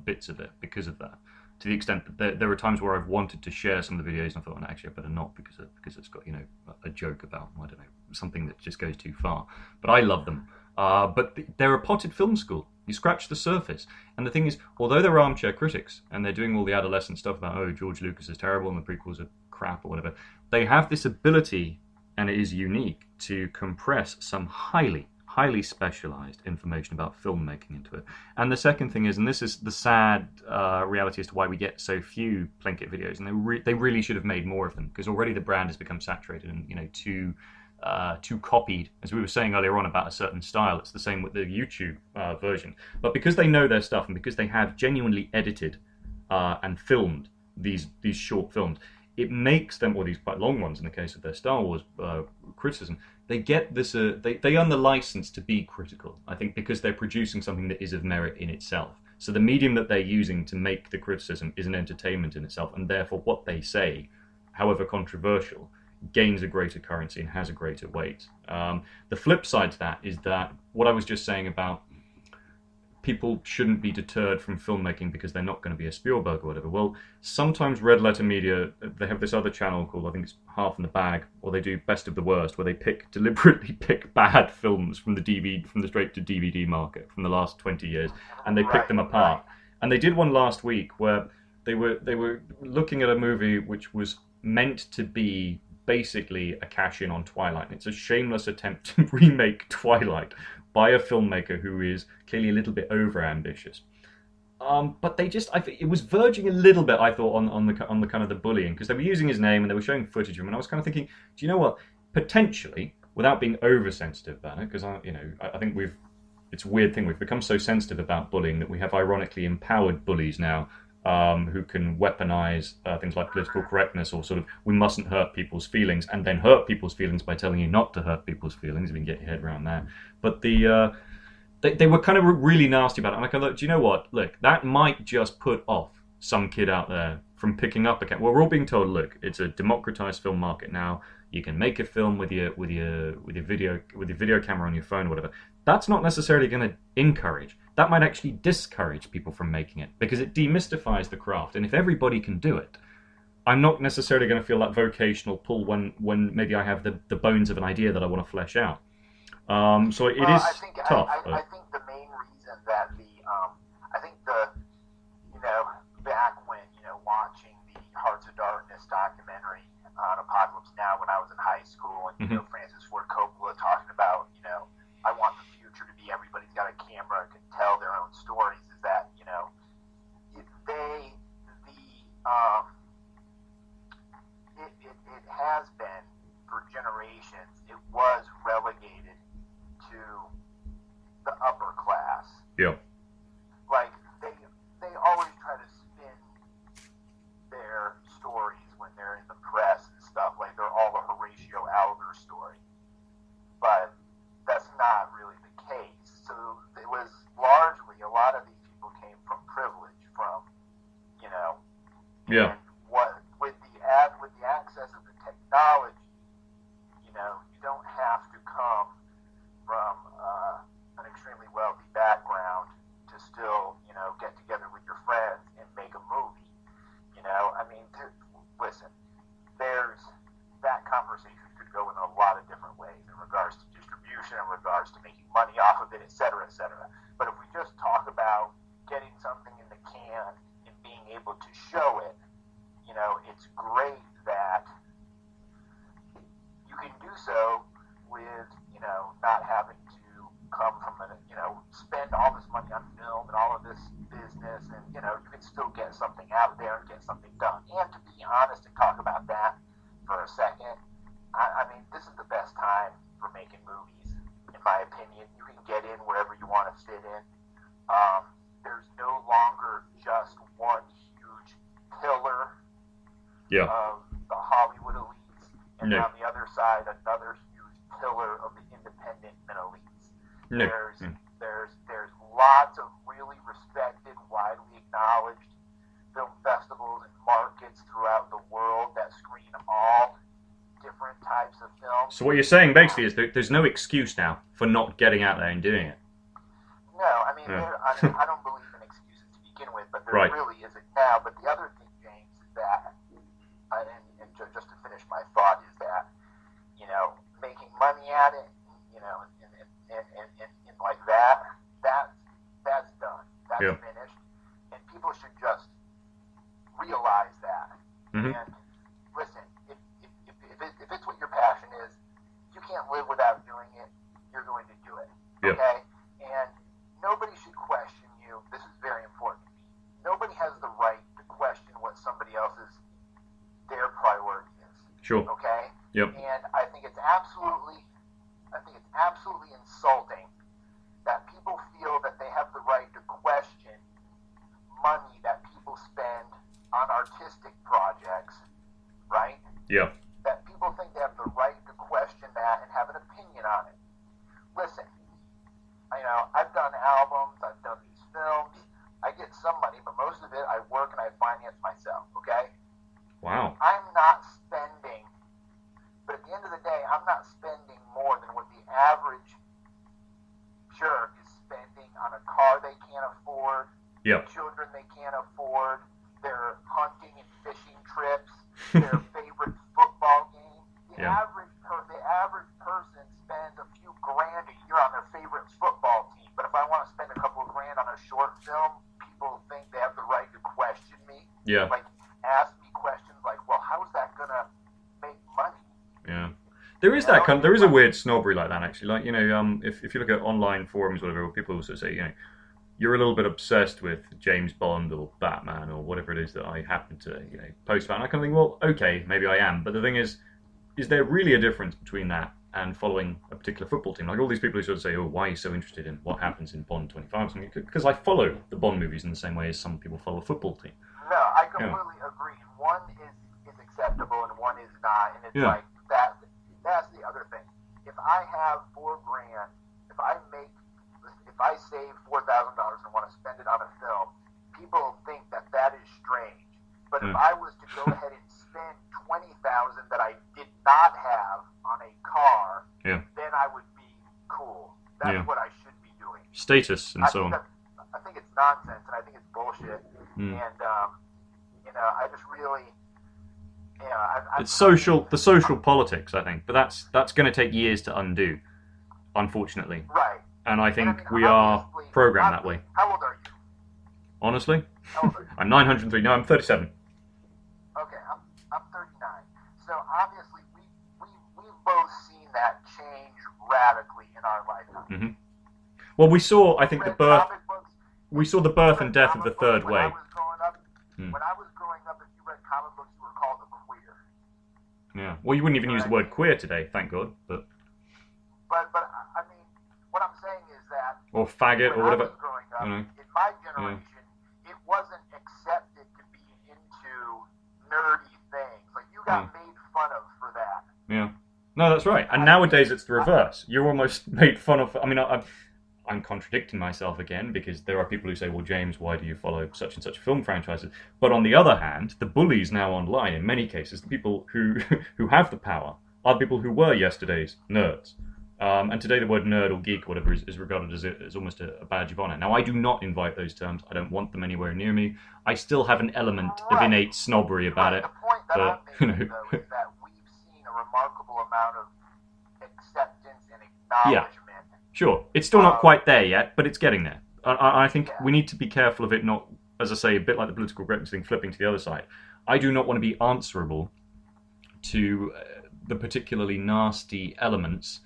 bits of it because of that, to the extent that there are times where I've wanted to share some of the videos and I thought, well, actually I better not because it's got, you know, a joke about, I don't know, something that just goes too far. But I love them. But they're a potted film school. You scratch the surface. And the thing is, although they're armchair critics and they're doing all the adolescent stuff about, oh, George Lucas is terrible and the prequels are crap or whatever, they have this ability, and it is unique, to compress some highly specialized information about filmmaking into it. And the second thing is, and this is the sad reality as to why we get so few Plinkett videos, and they really should have made more of them, because already the brand has become saturated and, you know, too copied, as we were saying earlier on about a certain style. It's the same with the YouTube version. But because they know their stuff and because they have genuinely edited and filmed these short films, it makes them, or these quite long ones in the case of their Star Wars criticism, they get this, they earn the license to be critical, I think, because they're producing something that is of merit in itself. So the medium that they're using to make the criticism is an entertainment in itself, and therefore what they say, however controversial, gains a greater currency and has a greater weight. The flip side to that is that what I was just saying about people shouldn't be deterred from filmmaking because they're not going to be a Spielberg or whatever. Well, sometimes Red Letter Media, they have this other channel called, I think it's Half in the Bag, or they do Best of the Worst, where they deliberately pick bad films from the straight to DVD market from the last 20 years, and they pick them apart. And they did one last week where they were looking at a movie which was meant to be basically a cash-in on Twilight. It's a shameless attempt to remake Twilight by a filmmaker who is clearly a little bit over-ambitious. But it was verging a little bit, I thought, on the kind of the bullying, because they were using his name and they were showing footage of him, and I was kind of thinking, do you know what? Potentially, without being oversensitive about it, because I think it's a weird thing, we've become so sensitive about bullying that we have ironically empowered bullies now, who can weaponize things like political correctness, or sort of, we mustn't hurt people's feelings, and then hurt people's feelings by telling you not to hurt people's feelings, if you can get your head around that. But they were kind of really nasty about it. And I kind of, do you know what? Look, that might just put off some kid out there from picking up a camera. Well, we're all being told, look, it's a democratized film market now. You can make a film with your video camera on your phone or whatever. That's not necessarily going to encourage. That might actually discourage people from making it, because it demystifies the craft. And if everybody can do it, I'm not necessarily going to feel that vocational pull when maybe I have the bones of an idea that I want to flesh out. So it is tough. I think the main reason that I think back when, watching the Hearts of Darkness documentary on Apocalypse Now when I was in high school, and, Francis Ford Coppola talking about, I want the future to be everybody's got a camera and can tell their own stories, is that, it has been, for generations, it was relegated to the upper class. Yeah. Like, they always try to spin their stories when they're in the press and stuff, like they're all a Horatio Alger story. But that's not really the case. So it was largely, a lot of these people came from privilege, from, yeah. And with the access of the technology, you don't have to come from an extremely wealthy background to still, get together with your friends and make a movie. Listen, there's that conversation could go in a lot of different ways in regards to distribution, in regards to making money off of it, et cetera, et cetera. But if we just talk about getting something in the can and being able to show it, it's great that you can do so with, not having to come from spend all this money on film and all of this business, and, you can still get something out there and get something done. And to be honest and talk about that for a second, I mean, this is the best time for making movies, in my opinion. You can get in wherever you want to fit in. There's no longer just one huge pillar of the Hollywood elites, and on the other side, another huge pillar of the independent elites. There's lots of really respected, widely acknowledged film festivals and markets throughout the world that screen all different types of films. So what you're saying basically is that there's no excuse now for not getting out there and doing it. No, I mean, I don't believe in excuses to begin with, but there really isn't now. But the other Yeah. finished, and people should just realize that. Mm-hmm. And listen, if it's what your passion is, you can't live without doing it. You're going to do it. Yep. Okay? And nobody should question you. This is very important. Nobody has the right to question what somebody else's their priority is. Sure. Okay? Yep. And I think it's absolutely insulting that people feel that they have the right to question money that people spend on artistic projects, right? Yeah. That people think they have the right to question that and have an opinion on it. Listen, I've done albums, I've done these films, I get some money, but most of it I work and I finance myself, okay? Wow. I'm not spending, but at the end of the day, I'm not spending more than what the average jerk is spending on a car they can't afford, Yep. children they can't afford, their hunting and fishing trips, their favorite football game. The Yeah. average person spends a few grand a year on their favorite football team. But if I want to spend a couple of grand on a short film, people think they have the right to question me. Yeah. Like, ask me questions like, well, how is that going to make money? Yeah. There is that there is a weird snobbery like that, actually. Like, if you look at online forums or whatever, people also say, you're a little bit obsessed with James Bond or Batman or whatever it is that I happen to, post about. And I kind of think, well, okay, maybe I am. But the thing is there really a difference between that and following a particular football team? Like all these people who sort of say, oh, why are you so interested in what happens in Bond 25? Because I follow the Bond movies in the same way as some people follow a football team. No, I completely agree. One is acceptable and one is not. And it's like, that's the other thing. If I have $4 grand, if I save $4,000 and want to spend it on a film, people think that is strange. But if I was to go ahead and spend $20,000 that I did not have on a car, then I would be cool. That's what I should be doing. Status and so on. I think it's nonsense and I think it's bullshit. And I just really, it's the social politics, I think, but that's going to take years to undo, unfortunately. Right. And I think we are programmed that way. How old are you? Honestly? How old are you? I'm 903. No, I'm 37. Okay, I'm 39. So obviously we've both seen that change radically in our lifetime. Mm-hmm. Well, we saw, I think, the birth and death of the third way. When I was growing up, if you read comic books, you were called a queer. Yeah. Well, you wouldn't even use the word queer today, thank God. But I mean, what I'm saying is that... Or faggot or whatever. When I was growing up, in my generation, it wasn't accepted to be into nerdy things. Like, you got made fun of for that. Yeah. No, that's right. And nowadays it's the reverse. You're almost made fun of... I mean, I'm contradicting myself again because there are people who say, well, James, why do you follow such and such film franchises? But on the other hand, the bullies now online, in many cases, the people who have the power are the people who were yesterday's nerds. And today the word nerd or geek or whatever is regarded as almost a badge of honor. Now, I do not invite those terms. I don't want them anywhere near me. I still have an element of innate snobbery about it. The point that I'm making, though, is that we've seen a remarkable amount of acceptance and acknowledgement. Sure, it's still not quite there yet, but it's getting there. I think we need to be careful of it not, as I say, a bit like the political correctness thing, flipping to the other side. I do not want to be answerable to the particularly nasty elements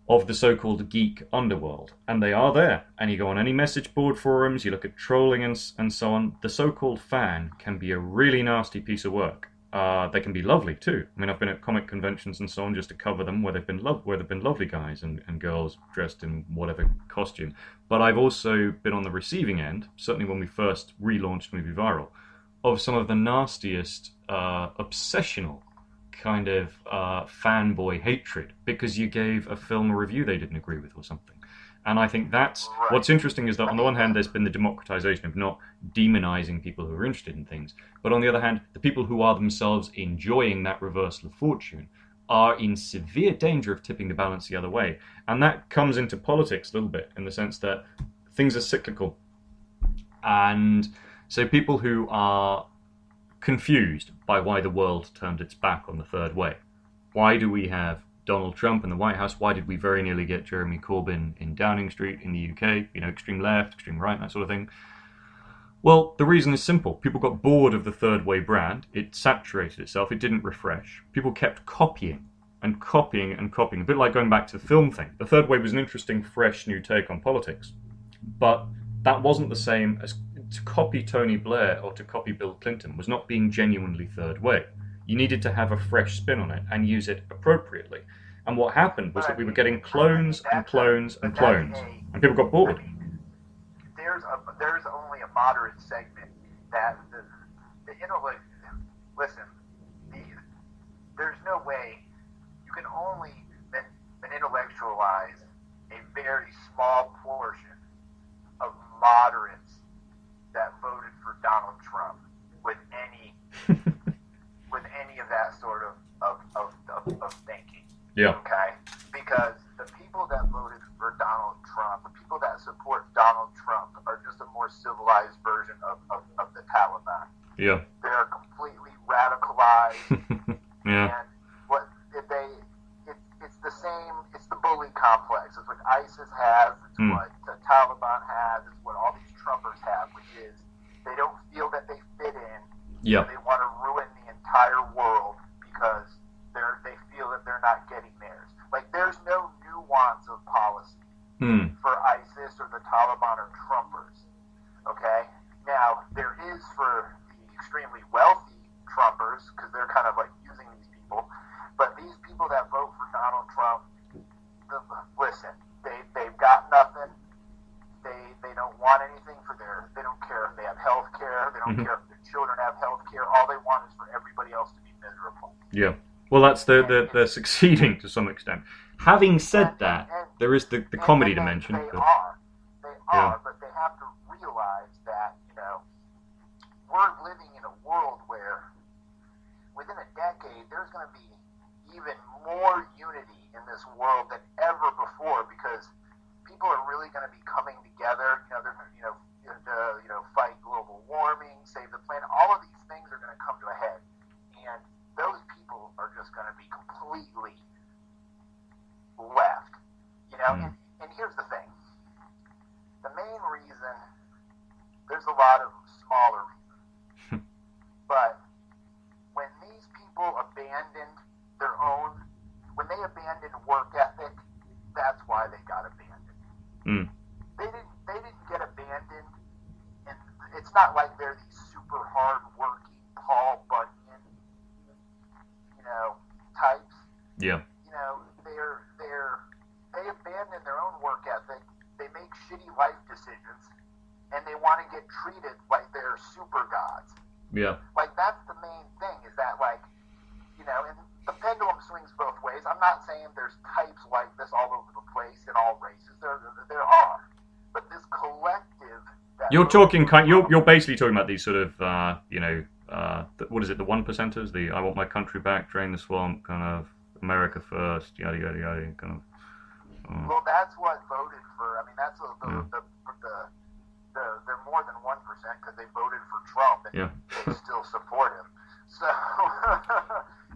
of the so-called geek underworld. And they are there. And you go on any message board forums, you look at trolling and so on. The so-called fan can be a really nasty piece of work. They can be lovely too. I mean, I've been at comic conventions and so on just to cover them where they've been lovely guys and girls dressed in whatever costume. But I've also been on the receiving end, certainly when we first relaunched Movie Viral, of some of the nastiest obsessional kind of fanboy hatred because you gave a film a review they didn't agree with or something. And I think that's what's interesting is that on the one hand, there's been the democratization of not demonizing people who are interested in things. But on the other hand, the people who are themselves enjoying that reversal of fortune are in severe danger of tipping the balance the other way. And that comes into politics a little bit in the sense that things are cyclical. And so people who are confused by why the world turned its back on the third way. Why do we have Donald Trump and the White House? Why did we very nearly get Jeremy Corbyn in Downing Street in the UK? Extreme left, extreme right, that sort of thing. Well, the reason is simple. People got bored of the third way brand. It saturated itself. It didn't refresh. People kept copying and copying and copying. A bit like going back to the film thing. The third way was an interesting, fresh, new take on politics. But that wasn't the same as to copy Tony Blair or to copy Bill Clinton was not being genuinely third way. You needed to have a fresh spin on it and use it appropriately. And what happened was that we were getting clones and clones and clones. And people got bored. There's only a moderate segment that the intellect. Listen, there's no way you can only intellectualize a very small portion of moderates that voted for Donald Trump with any of that sort of thinking. Yeah. Okay? Because the people that voted for Donald Trump, the people that support Donald Trump are just a more civilized version of the Taliban. Yeah. They're completely radicalized. Yeah. And it's the same, it's the bully complex. It's what ISIS has, it's what the Taliban has, it's what all these Trumpers have, which is they don't feel that they fit in. Yeah. So they want to ruin the entire world because they feel that they're not getting theirs. Like, there's no nuance of policy for ISIS or the Taliban or Trumpers. Okay? Now, there is for the extremely wealthy Trumpers, because they're kind of like using these people. But these people that vote for Donald Trump, listen, they've got nothing. They don't want anything they don't care if they have health care. They don't care if their children have health care. All they want is for everybody else to be miserable. Yeah. Well, they're succeeding to some extent. Having said that, there is the comedy dimension. They are, but they have to realize that, we're living in a world where within a decade, there's going to be even more unity in this world than ever before, because people are really going to be coming together. They're going to fight global warming, save the planet. All of these things are going to come to a head, and those people are just going to be completely left. And here's the thing: the main reason, there's a lot of smaller reasons, but when these people abandoned when they abandoned work ethic, that's why they got abandoned. They didn't get abandoned, and it's not like they're these super hard-working Paul Bunyan, types. Yeah. They abandon their own work ethic. They make shitty life decisions, and they want to get treated like they're super gods. Yeah. Like, that's the main thing, is that, and the pendulum swings both ways. I'm not saying there's types like this all over the place in all races. There are. But this collective... You're basically talking about these sort of, what is it, the one percenters? The I want my country back, drain the swamp, kind of America first, yada, yada, yada, kind of... Well, that's what voted for... I mean, that's they're more than 1% because they voted for Trump, and they still support him. So...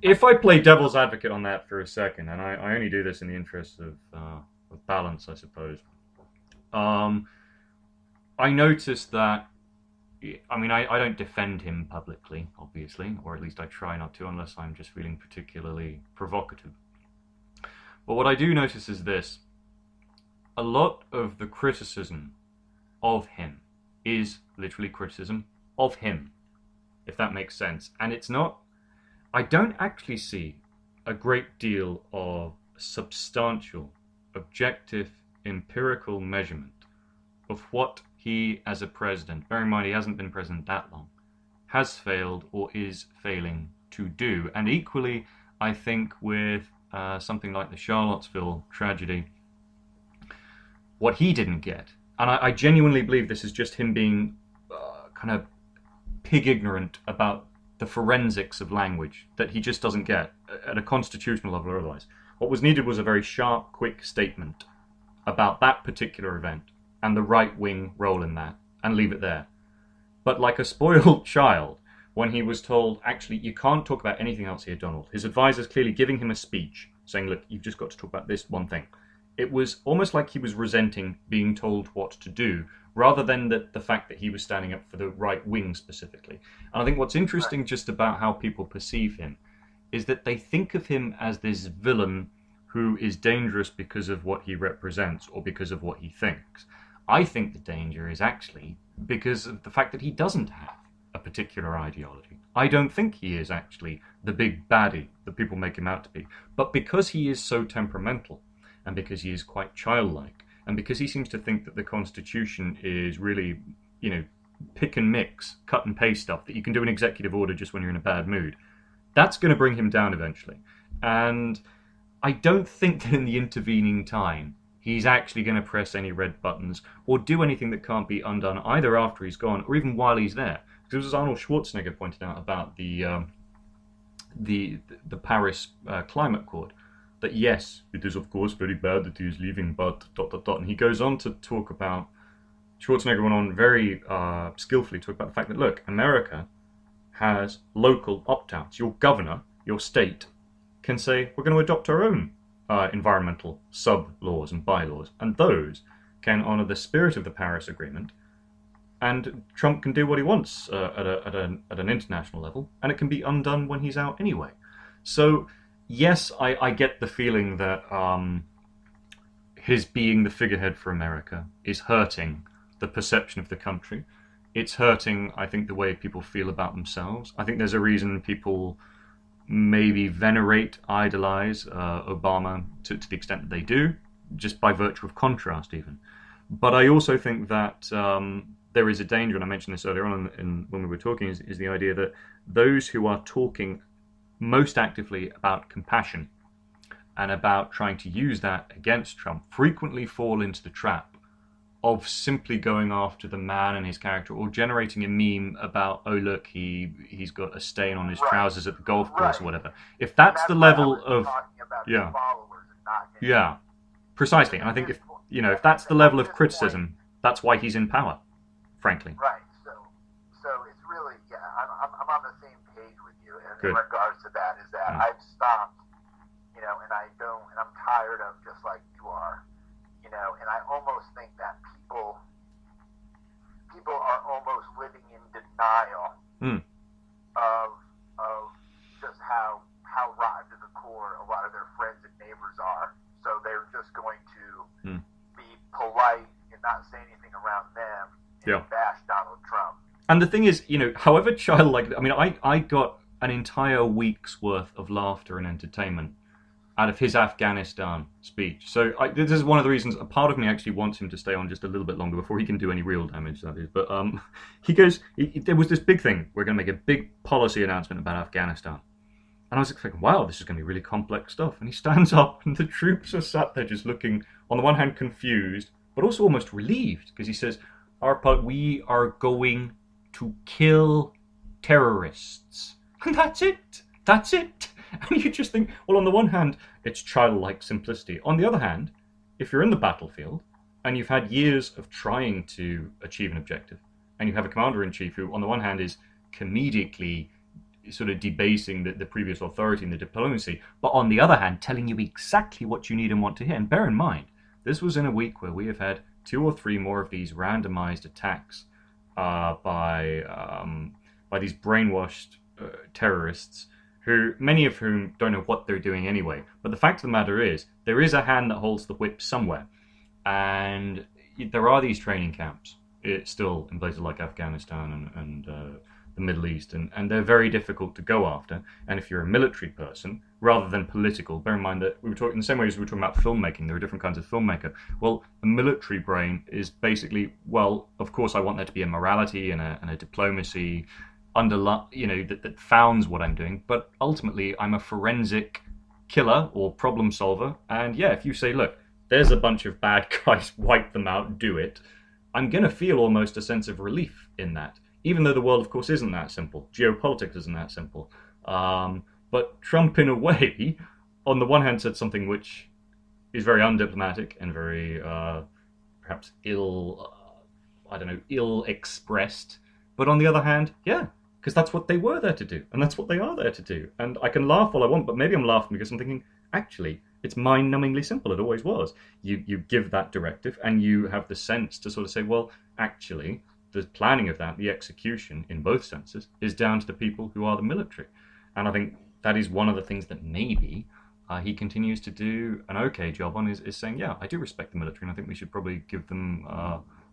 If I play devil's advocate on that for a second, and I only do this in the interest of balance, I suppose. I noticed that, I don't defend him publicly, obviously, or at least I try not to, unless I'm just feeling particularly provocative. But what I do notice is this: a lot of the criticism of him is literally criticism of him, if that makes sense. And it's not... I don't actually see a great deal of substantial, objective, empirical measurement of what he, as a president, bear in mind he hasn't been president that long, has failed or is failing to do. And equally, I think with something like the Charlottesville tragedy, what he didn't get, and I genuinely believe this is just him being kind of pig ignorant about the forensics of language that he just doesn't get at a constitutional level or otherwise. What was needed was a very sharp, quick statement about that particular event and the right-wing role in that, and leave it there. But like a spoiled child, when he was told, actually, you can't talk about anything else here, Donald. His advisors clearly giving him a speech saying, look, you've just got to talk about this one thing. It was almost like he was resenting being told what to do, rather than the fact that he was standing up for the right wing specifically. And I think what's interesting just about how people perceive him is that they think of him as this villain who is dangerous because of what he represents or because of what he thinks. I think the danger is actually because of the fact that he doesn't have a particular ideology. I don't think he is actually the big baddie that people make him out to be. But because he is so temperamental, and because he is quite childlike, and because he seems to think that the Constitution is really, pick and mix, cut and paste stuff that you can do an executive order just when you're in a bad mood, that's going to bring him down eventually. And I don't think that in the intervening time he's actually going to press any red buttons or do anything that can't be undone either after he's gone or even while he's there. Because as Arnold Schwarzenegger pointed out about the Paris Climate Accord, that yes, it is of course very bad that he is leaving, but ... And he goes on to talk about, Schwarzenegger went on very skillfully to talk about the fact that, look, America has local opt-outs. Your governor, your state, can say, we're going to adopt our own environmental sub-laws and bylaws, and those can honour the spirit of the Paris Agreement, and Trump can do what he wants at an international level, and it can be undone when he's out anyway. So, yes, I get the feeling that his being the figurehead for America is hurting the perception of the country. It's hurting, I think, the way people feel about themselves. I think there's a reason people maybe venerate, idolize Obama to the extent that they do, just by virtue of contrast even. But I also think that there is a danger, and I mentioned this earlier on when we were talking, is the idea that those who are talking most actively about compassion and about trying to use that against Trump frequently fall into the trap of simply going after the man and his character, or generating a meme about, oh look, he's got a stain on his trousers at the golf course or whatever. If that's the level of precisely, and I think if that's the level of criticism, that's why he's in power, frankly. Right. So it's really I'm on the same page with you in regards to that. Is that I've stopped, and I'm tired of, just like you are. And I almost think that people are almost living in denial of just how rotten to the core a lot of their friends and neighbors are. So they're just going to be polite and not say anything around them and bash Donald Trump. And the thing is, however childlike, I got an entire week's worth of laughter and entertainment out of his Afghanistan speech. So this is one of the reasons, a part of me actually wants him to stay on just a little bit longer before he can do any real damage, that is. But he goes, there was this big thing, we're going to make a big policy announcement about Afghanistan. And I was thinking, wow, this is going to be really complex stuff. And he stands up and the troops are sat there just looking, on the one hand, confused, but also almost relieved, because he says, we are going to kill terrorists. And that's it. That's it. And you just think, well, on the one hand, it's childlike simplicity. On the other hand, if you're in the battlefield and you've had years of trying to achieve an objective, and you have a commander-in-chief who, on the one hand, is comedically sort of debasing the previous authority and the diplomacy, but on the other hand, telling you exactly what you need and want to hear. And bear in mind, this was in a week where we have had 2 or 3 more of these randomized attacks by these brainwashed terrorists, who, many of whom don't know what they're doing anyway. But the fact of the matter is, there is a hand that holds the whip somewhere. And there are these training camps still in places like Afghanistan and the Middle East, and they're very difficult to go after. And if you're a military person, rather than political, bear in mind that we were talking, in the same way as we were talking about filmmaking, there are different kinds of filmmaker. Well, a military brain is basically, well, of course I want there to be a morality and a diplomacy, that founds what I'm doing, but ultimately I'm a forensic killer or problem solver, and if you say, look, there's a bunch of bad guys, wipe them out, do it, I'm going to feel almost a sense of relief in that, even though the world, of course, isn't that simple. Geopolitics isn't that simple. But Trump, in a way, on the one hand said something which is very undiplomatic and very, perhaps ill-expressed, but on the other hand, because that's what they were there to do, and that's what they are there to do. And I can laugh all I want, but maybe I'm laughing because I'm thinking, actually, it's mind-numbingly simple. It always was. You give that directive, and you have the sense to sort of say, well, actually, the planning of that, the execution, in both senses, is down to the people who are the military. And I think that is one of the things that maybe he continues to do an okay job on, is saying, yeah, I do respect the military, and I think we should probably give them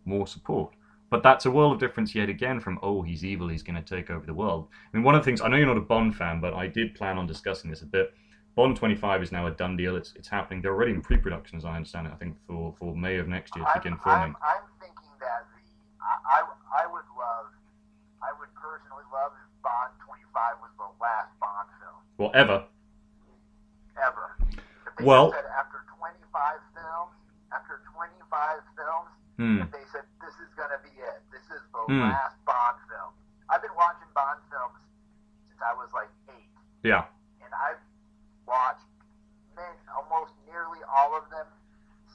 more support. But that's a world of difference yet again from, oh, he's evil, he's going to take over the world. I mean, one of the things, I know you're not a Bond fan, but I did plan on discussing this a bit. Bond 25 is now a done deal. It's happening. They're already in pre-production, as I understand it, I think, for May of next year to begin filming. I'm thinking that I would personally love if Bond 25 was the last Bond film. Well, ever. Ever. If they said after 25 films, if they said this is going to be it, this is the last Bond film. I've been watching Bond films since I was like 8. Yeah. And I've watched almost nearly all of them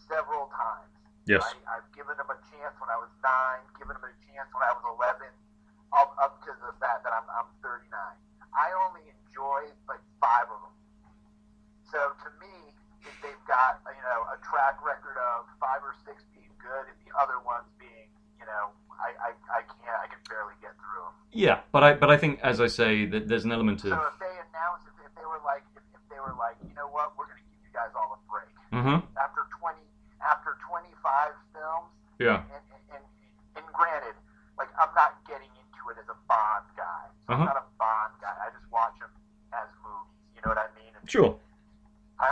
several times. Yes. I've given them a chance when I was 9, given them a chance when I was 11, up to the fact that I'm 39. I only enjoy like 5 of them. So to me, if they've got a track record of 5 or 6 being good and the other ones being, I can barely get through them. Yeah, but I think, as I say, that there's an element of. So if they announced, if they were like, you know what, we're going to give you guys all a break. Mm-hmm. After 25 films. Yeah. And granted, like, I'm not getting into it as a Bond guy. So I'm not a Bond guy. I just watch them as movies. You know what I mean? And sure.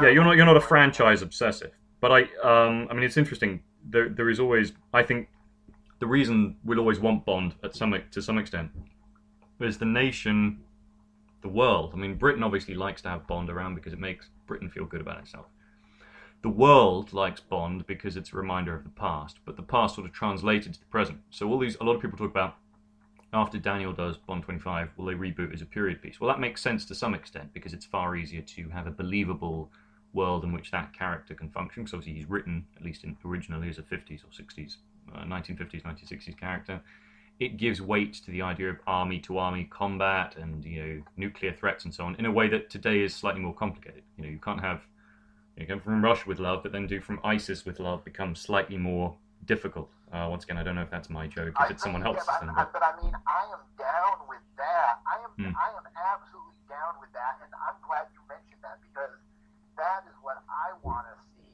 Yeah, you're not a franchise obsessive. But I mean, it's interesting. There is always, I think, the reason we'll always want Bond to some extent is the nation, the world. I mean, Britain obviously likes to have Bond around because it makes Britain feel good about itself. The world likes Bond because it's a reminder of the past, but the past sort of translated to the present. So a lot of people talk about, after Daniel does Bond 25, will they reboot as a period piece? Well, that makes sense to some extent because it's far easier to have a believable world in which that character can function, because obviously he's written, at least originally, as a 50s or 60s, 1950s, 1960s character. It gives weight to the idea of army-to-army combat and nuclear threats and so on in a way that today is slightly more complicated. You can't have go from Russia with love, but then do from ISIS with love becomes slightly more difficult. Once again, I don't know if that's my joke, if it's someone else's thing. But I mean, I am down with that. I am absolutely down with that, and I'm glad you mentioned that because that is what I want to see.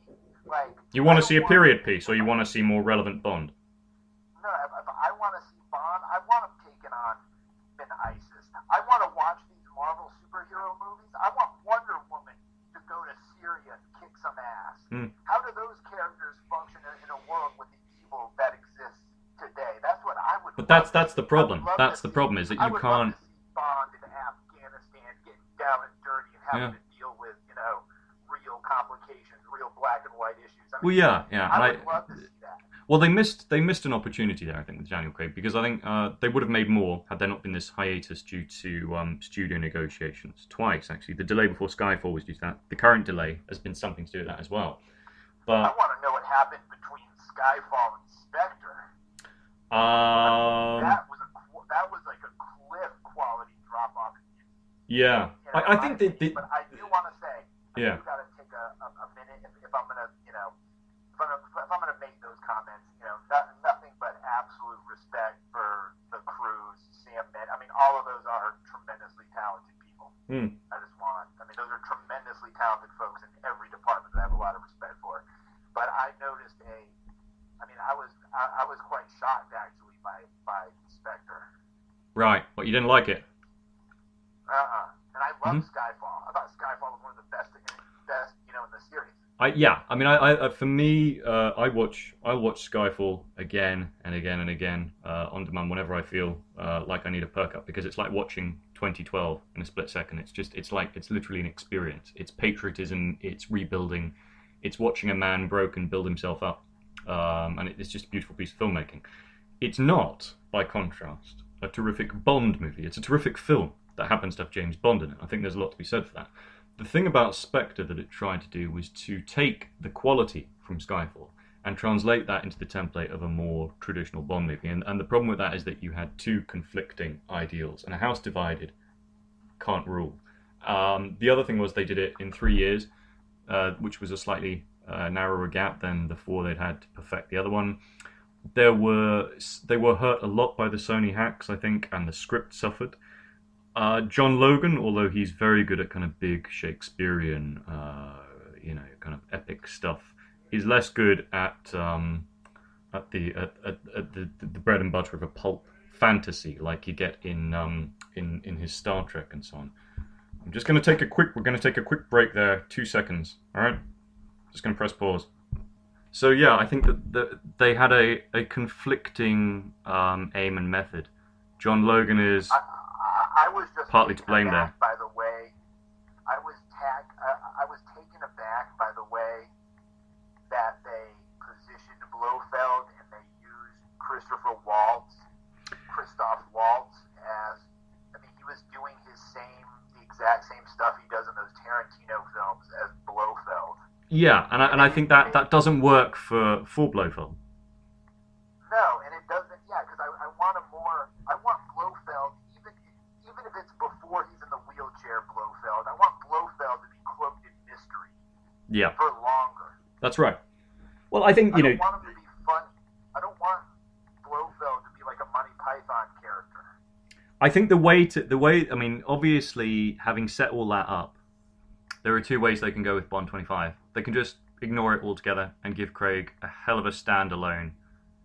Like, you want to see a period piece, or you want to see more relevant Bond? No, I want to see Bond. I want him taking on ISIS. I want to watch these Marvel superhero movies. I want Wonder Woman to go to Syria and kick some ass. How do those characters function in a world with the evil that exists today? That's what I would. But that's the problem. That's the problem, is that you can't. Love to see Bond in Afghanistan getting down and dirty and having to deal with real complications, real black and white issues. I mean, well, yeah. I would love to see that. Well, they missed an opportunity there, I think, with Daniel Craig, because I think they would have made more had there not been this hiatus due to studio negotiations. Twice, actually. The delay before Skyfall was due to that. The current delay has been something to do with that as well. But I want to know what happened between Skyfall and Spectre. That was like a cliff quality drop off. Yeah, I think that. But I do want to say, yeah. I've got to take a minute if I'm gonna, if I'm gonna make those comments. Nothing but absolute respect for the crews, Sam Mendes. I mean, all of those are tremendously talented people. Those are tremendously talented folks in every department that I have a lot of respect for. But I noticed I was quite shocked actually by Spectre. Right, but you didn't like it. And I love Skyfall. I thought Skyfall was one of the best in the series. For me, I watch Skyfall again and again and again on demand whenever I feel like I need a perk up, because it's like watching 2012 in a split second. It's literally an experience. It's patriotism. It's rebuilding. It's watching a man broken build himself up, and it's just a beautiful piece of filmmaking. It's not, by contrast, a terrific Bond movie. It's a terrific film that happens to have James Bond in it. I think there's a lot to be said for that. The thing about Spectre that it tried to do was to take the quality from Skyfall and translate that into the template of a more traditional Bond movie. And the problem with that is that you had two conflicting ideals, and a house divided can't rule. The other thing was they did it in 3 years. which was a slightly narrower gap than the 4 they'd had to perfect the other one. They were hurt a lot by the Sony hacks, I think, and the script suffered. John Logan, although he's very good at kind of big Shakespearean, kind of epic stuff, is less good at the bread and butter of a pulp fantasy like you get in his Star Trek and so on. I'm just going to take a quick. We're going to take a quick break there. 2 seconds. All right. Just going to press pause. So yeah, I think that they had a conflicting aim and method. John Logan is I was just partly to blame there. By the way, I was taken aback by the way that they positioned Blofeld and they used Christoph Waltz as. I mean, he was doing the exact same stuff he does in those Tarantino films as Blofeld. Yeah, and I think that doesn't work for Blofeld. No, and it doesn't. Yeah, because I want Blofeld, even if it's before he's in the wheelchair. Blofeld, I want Blofeld to be cloaked in mystery. Yeah. For longer. That's right. Well, I think I don't want him to be funny. I don't want Blofeld to be like a Monty Python character. I think I mean, obviously, having set all that up, there are 2 ways they can go with Bond 25. They can just ignore it altogether and give Craig a hell of a standalone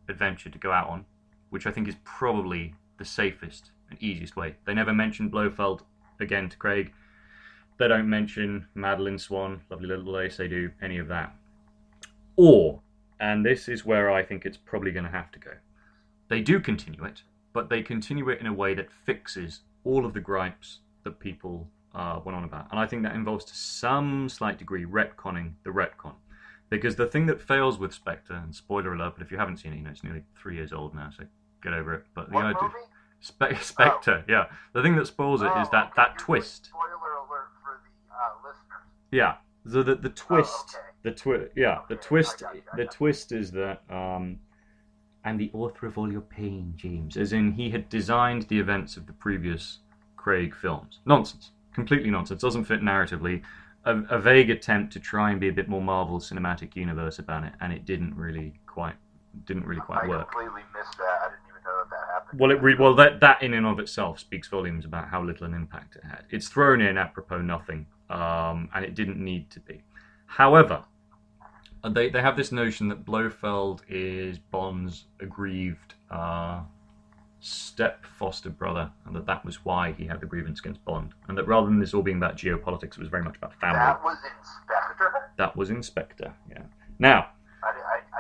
adventure to go out on, which I think is probably the safest and easiest way. They never mention Blofeld again to Craig. They don't mention Madeline Swan, lovely little lace, they do any of that. Or, and this is where I think it's probably going to have to go, they do continue it, but they continue it in a way that fixes all of the gripes that people went on about. And I think that involves to some slight degree retconning the retcon. Because the thing that fails with Spectre, and spoiler alert, but if you haven't seen it, it's nearly 3 years old now, so get over it. But what movie? Spectre, yeah. The thing that spoils it is that twist. Spoiler alert for the listeners. Yeah. So the twist, the twist is that, and the author of all your pain, James, as in he had designed the events of the previous Craig films. Nonsense. Completely nonsense. Doesn't fit narratively. A vague attempt to try and be a bit more Marvel Cinematic Universe about it, and it didn't really quite work. I completely missed that. I didn't even know that happened. That in and of itself speaks volumes about how little an impact it had. It's thrown in apropos nothing, and it didn't need to be. However, they have this notion that Blofeld is Bond's aggrieved step foster brother, and that was why he had the grievance against Bond, and that rather than this all being about geopolitics, it was very much about family. That was Inspector? That was Inspector, yeah. Now, I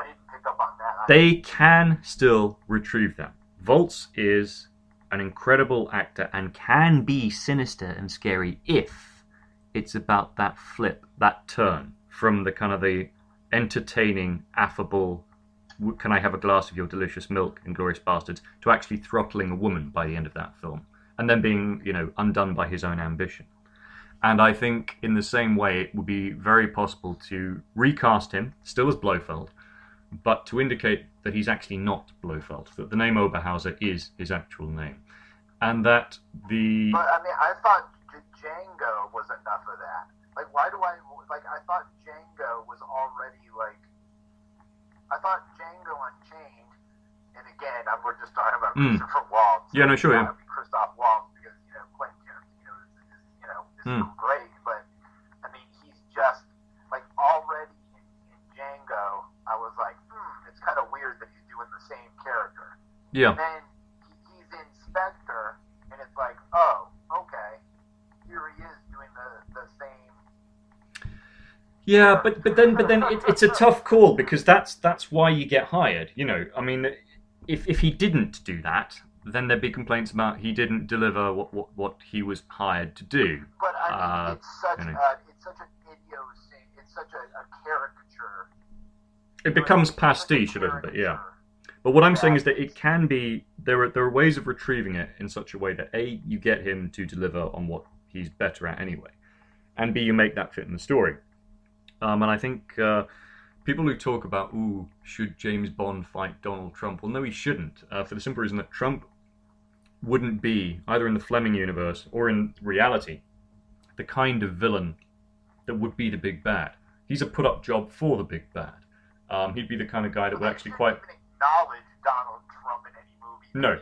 didn't pick up on that. They can still retrieve that. Waltz is an incredible actor and can be sinister and scary if it's about that flip, that turn from the kind of the entertaining, affable, can I have a glass of your delicious milk, Inglourious Bastards, to actually throttling a woman by the end of that film, and then being, undone by his own ambition. And I think in the same way, it would be very possible to recast him, still as Blofeld, but to indicate that he's actually not Blofeld, that the name Oberhauser is his actual name. And that the... But, I thought Django was enough of that. I thought Django was already, I thought Django Unchained, and again, we're just talking about Christopher Waltz. Yeah, no, sure, yeah. Christoph Waltz, because, Quentin Tarantino is great, but, he's just, already in Django, I was like, it's kind of weird that he's doing the same character. Yeah. And then he's in Spectre, and it's like, oh, okay, here he is doing the same. Yeah, but then it's a tough call, because that's why you get hired. If he didn't do that, then there'd be complaints about he didn't deliver what he was hired to do. But it's such an idiosyncrasy. It's such a caricature. It becomes pastiche a little bit, yeah. But what I'm saying is that it can be. There are ways of retrieving it in such a way that A, you get him to deliver on what he's better at anyway, and B, you make that fit in the story. And I think people who talk about, should James Bond fight Donald Trump? Well, no, he shouldn't, for the simple reason that Trump wouldn't be, either in the Fleming universe or in reality, the kind of villain that would be the big bad. He's a put-up job for the big bad. He'd be the kind of guy that would actually quite acknowledge Donald Trump in any movie. No.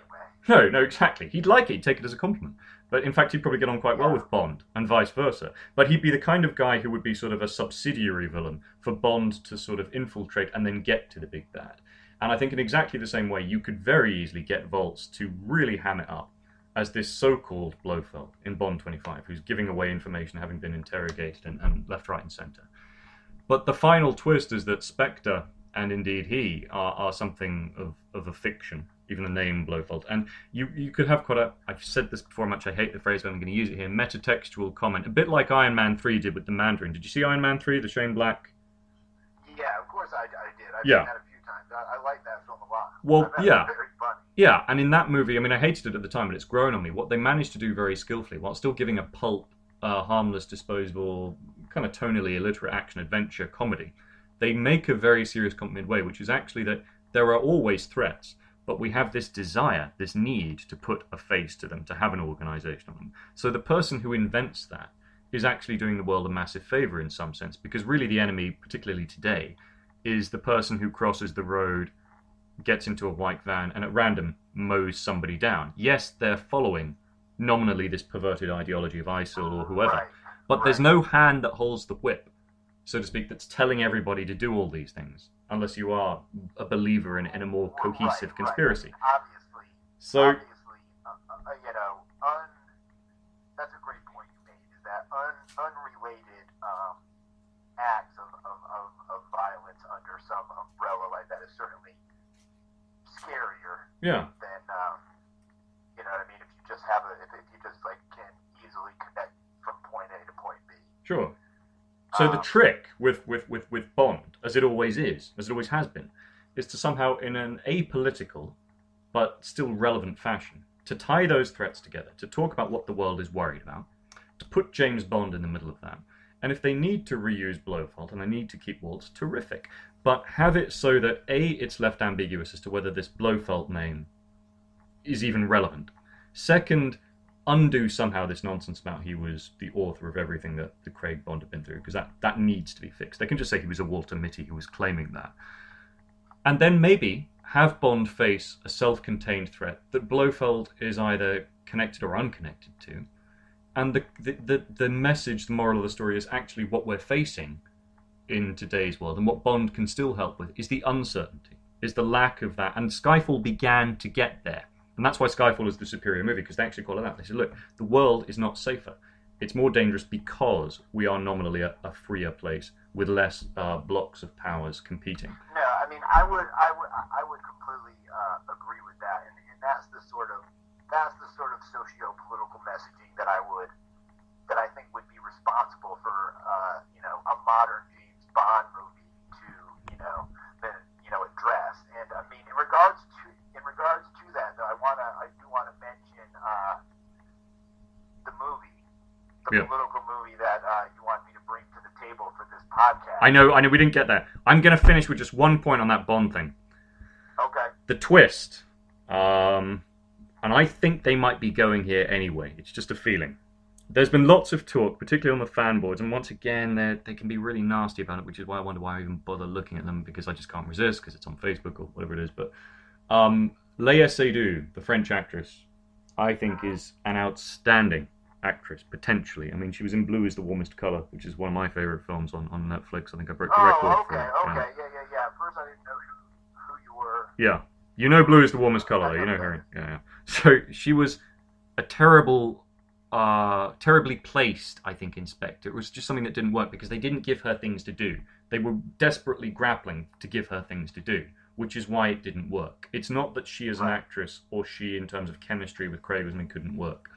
Anyway. No, exactly. He'd like it, he'd take it as a compliment. But in fact, he'd probably get on quite well with Bond, and vice versa. But he'd be the kind of guy who would be sort of a subsidiary villain for Bond to sort of infiltrate and then get to the big bad. And I think in exactly the same way, you could very easily get Waltz to really ham it up as this so-called Blofeld in Bond 25, who's giving away information having been interrogated and left, right, and centre. But the final twist is that Spectre, and indeed he, are something of a fiction, even the name Blofeld. And you could have quite a, I've said this before much, I hate the phrase, but I'm going to use it here, metatextual comment, a bit like Iron Man 3 did with the Mandarin. Did you see Iron Man 3, the Shane Black? Yeah, of course I did. I've Yeah. seen that a few times. I like that film a lot. Well, yeah. Very funny. Yeah, and in that movie, I mean, I hated it at the time, but it's grown on me. What they managed to do very skillfully, while still giving a pulp, harmless, disposable, kind of tonally illiterate action-adventure comedy, they make a very serious comment midway, which is actually that there are always threats, but we have this desire, this need to put a face to them, to have an organization on them. So the person who invents that is actually doing the world a massive favor in some sense, because really the enemy, particularly today, is the person who crosses the road, gets into a white van, and at random mows somebody down. Yes, they're following nominally this perverted ideology of ISIL or whoever, but there's no hand that holds the whip, so to speak, that's telling everybody to do all these things, unless you are a believer in a more cohesive conspiracy. Obviously. So, That's a great point you made, is that unrelated acts of violence under some umbrella like that is certainly scarier yeah. than, you know what I mean, if you just have if you just like can easily connect from point A to point B. Sure. So the trick with Bond, as it always is, as it always has been, is to somehow, in an apolitical but still relevant fashion, to tie those threats together, to talk about what the world is worried about, to put James Bond in the middle of that. And if they need to reuse Blofeld and they need to keep Waltz, terrific. But have it so that, A, it's left ambiguous as to whether this Blofeld name is even relevant. Second, undo somehow this nonsense about he was the author of everything that the Craig Bond had been through, because that needs to be fixed. They can just say he was a Walter Mitty who was claiming that. And then maybe have Bond face a self-contained threat that Blofeld is either connected or unconnected to, and the message, the moral of the story is actually what we're facing in today's world, and what Bond can still help with is the uncertainty, is the lack of that. And Skyfall began to get there. And that's why Skyfall is the superior movie, because they actually call it that. They say, look, the world is not safer. It's more dangerous because we are nominally a freer place with less blocks of powers competing. No, I mean, I would completely agree with that, and that's the sort of socio-political messaging that I think would be responsible for a modern James Bond movie to address. And I mean, in regards to that, though, I do want to mention the movie, political movie that you want me to bring to the table for this podcast. I know, we didn't get there. I'm going to finish with just one point on that Bond thing. Okay. The twist. And I think they might be going here anyway. It's just a feeling. There's been lots of talk, particularly on the fan boards, and once again, they can be really nasty about it, which is why I wonder why I even bother looking at them, because I just can't resist, because it's on Facebook or whatever it is. But Léa Seydoux, the French actress, I think is an outstanding actress, potentially. I mean, she was in Blue is the Warmest Color, which is one of my favorite films on Netflix. I think I broke the record for it. Okay. Yeah. At first I didn't know who you were. Yeah. You know Blue is the Warmest Color, though. You know her. Yeah. So she was a terribly placed, I think, in Spectre. It was just something that didn't work because they didn't give her things to do. They were desperately grappling to give her things to do, which is why it didn't work. It's not that she as an actress or she, in terms of chemistry with Craig, couldn't work.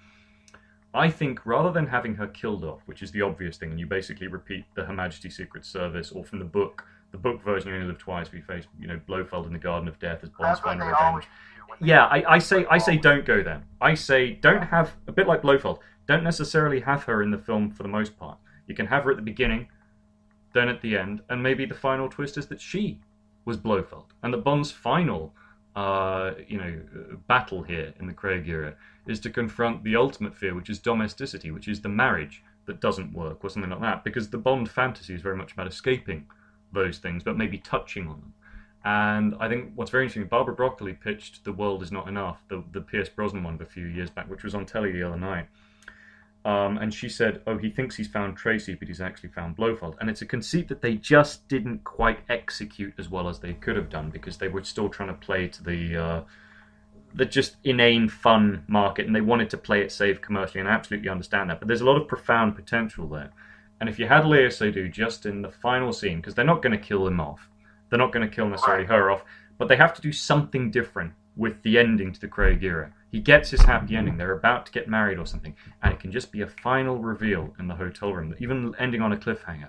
I think rather than having her killed off, which is the obvious thing, and you basically repeat the Her Majesty's Secret Service, or from the book version, You Only Live Twice, we face, Blofeld in the Garden of Death as Bond's final revenge. Yeah, I say don't go there. I say don't have, a bit like Blofeld, don't necessarily have her in the film for the most part. You can have her at the beginning, then at the end, and maybe the final twist is that she was Blofeld, and that Bond's final battle here in the Craig era is to confront the ultimate fear, which is domesticity, which is the marriage that doesn't work or something like that, because the Bond fantasy is very much about escaping those things, but maybe touching on them. And I think what's very interesting, Barbara Broccoli pitched The World Is Not Enough, the Pierce Brosnan one of a few years back, which was on telly the other night. And she said, oh, he thinks he's found Tracy, but he's actually found Blofeld. And it's a conceit that they just didn't quite execute as well as they could have done, because they were still trying to play to the just inane fun market, and they wanted to play it safe commercially, and I absolutely understand that. But there's a lot of profound potential there. And if you had Léa Seydoux just in the final scene, because they're not going to kill him off, they're not going to kill necessarily her off, but they have to do something different with the ending to the Craig era. He gets his happy ending. They're about to get married or something, and it can just be a final reveal in the hotel room, even ending on a cliffhanger,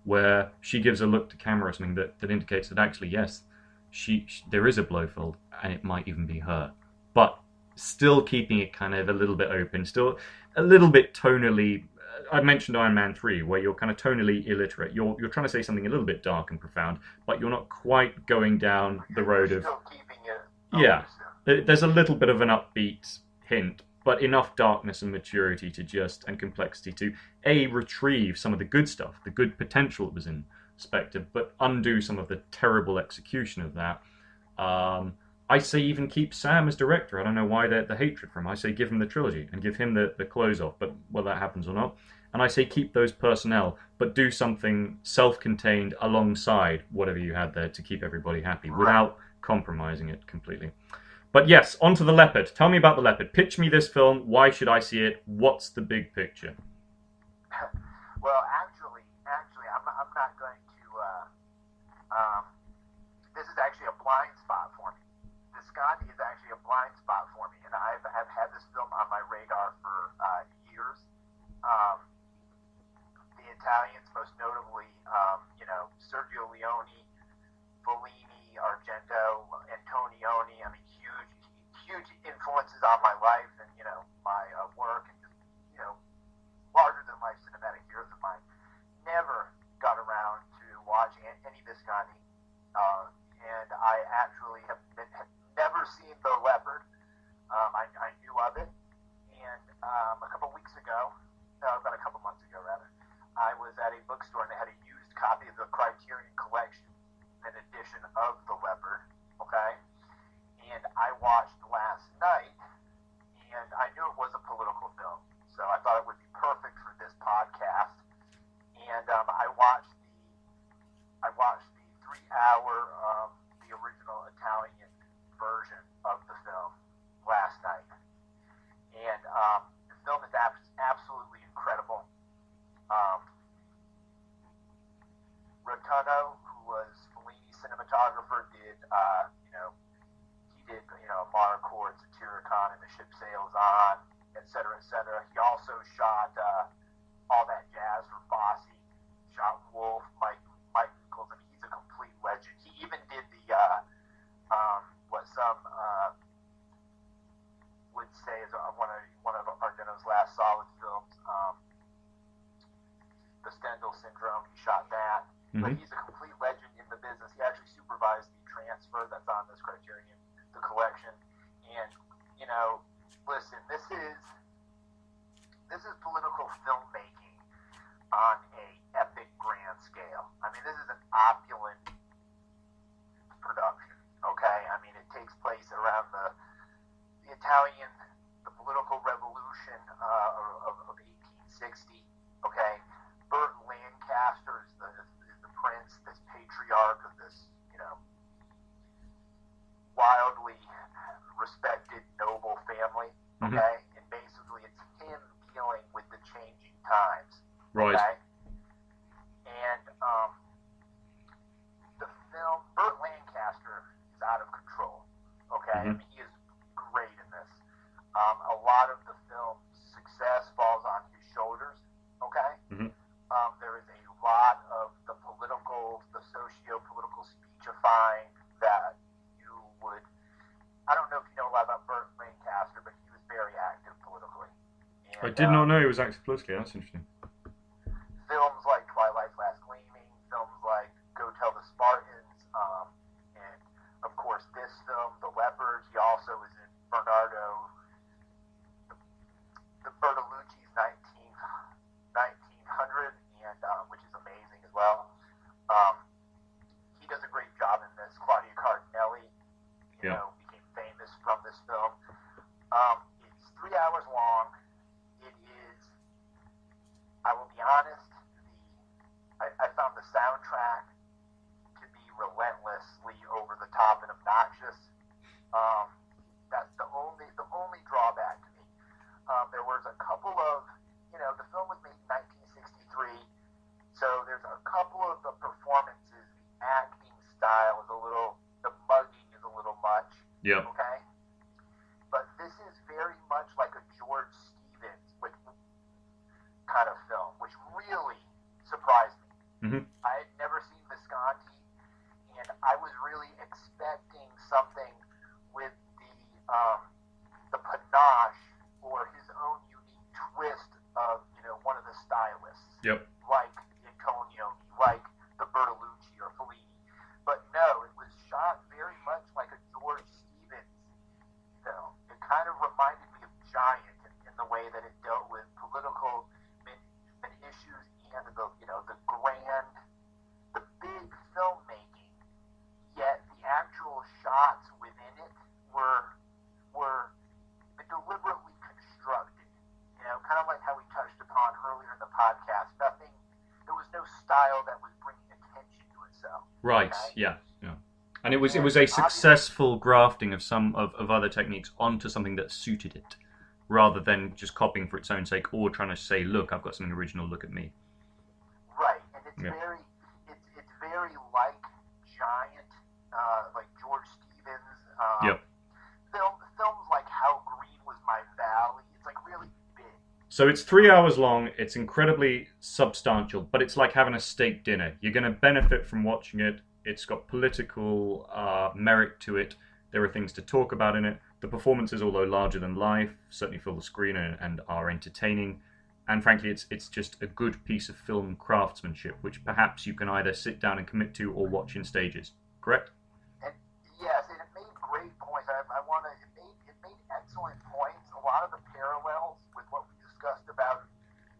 where she gives a look to camera or something that indicates that actually, yes, there is a Blofeld, and it might even be her. But still keeping it kind of a little bit open, still a little bit tonally. I mentioned Iron Man 3, where you're kind of tonally illiterate. You're trying to say something a little bit dark and profound, but you're not quite going down the road of... Still keeping it... Yeah, there's a little bit of an upbeat hint, but enough darkness and maturity and complexity to, A, retrieve some of the good stuff, the good potential that was in Spectre, but undo some of the terrible execution of that. I say even keep Sam as director. I don't know why the hatred for him. I say give him the trilogy and give him the close off, but whether that happens or not. And I say keep those personnel, but do something self-contained alongside whatever you had there to keep everybody happy without compromising it completely. But yes, on to the Leopard. Tell me about the Leopard. Pitch me this film. Why should I see it? What's the big picture? Well, actually, I'm not going to... this is actually a blind spot for me. Visconti is actually a blind spot for me, and I've had this film on my radar for years. The Italians, most notably, Sergio Leone, Fellini, Argento, Antonioni. I mean, huge influences on my life and my work, and just larger than life cinematic heroes of mine. Never got around to watching any Visconti, and I actually have never seen The Leopard. I knew of it, and a couple weeks ago, about a couple months ago rather, I was at a bookstore and they had a used copy of the Criterion Collection, an edition of The Leopard, okay? And I watched last night, and I knew it was a political film, so I thought it would be perfect for this podcast. And I watched the 3-hour, the original Italian version of the film last night, and the film is absolutely incredible. Rotunno, who was Fellini's cinematographer, did Amarcord, Satyricon, and The Ship Sails On, etc., etc. He also shot All That Jazz for Fosse, shot Wolf, Mike Nichols. I mean, he's a complete legend. He even did the what some would say is one of Argento's last solid films, The Stendhal Syndrome. He shot that. Mm-hmm. But he's a complete legend in the business. He actually supervised the transfer that's on this Criterion, the collection. And listen, this is political filmmaking on a epic grand scale. I mean, this is an opulent production. Okay, I mean, it takes place around the political revolution of 1860. Okay, Burt Lancaster is the prince, this patriarch of this, wildly respected noble family. Okay, mm-hmm. And basically it's him dealing with the changing times. Right. Okay? And the film, Burt Lancaster is out of control. Okay, mm-hmm. I mean, he is great in this. A lot of the film's success falls on his shoulders. Okay, mm-hmm. There is a lot of the socio-political speechifying that you would. I don't know if you know a lot about Burt Lancaster, but he was very active politically. And, I did not know he was active politically. That's interesting. Films like Twilight's Last Gleaming, films like Go Tell the Spartans, and of course this film, The Leopard. He also was in Bertolucci's 19 Yes, yeah. And it was a successful grafting of some of other techniques onto something that suited it, rather than just copying for its own sake or trying to say, look, I've got something original, look at me. Right, and it's very like Giant, like George Stevens. Films like How Green Was My Valley. It's like really big. So it's 3 hours long. It's incredibly substantial, but it's like having a steak dinner. You're going to benefit from watching it. It's got political merit to it. There are things to talk about in it. The performances, although larger than life, certainly fill the screen and are entertaining. And frankly, it's just a good piece of film craftsmanship, which perhaps you can either sit down and commit to or watch in stages. Correct? And yes, and it made great points. It made excellent points. A lot of the parallels with what we discussed about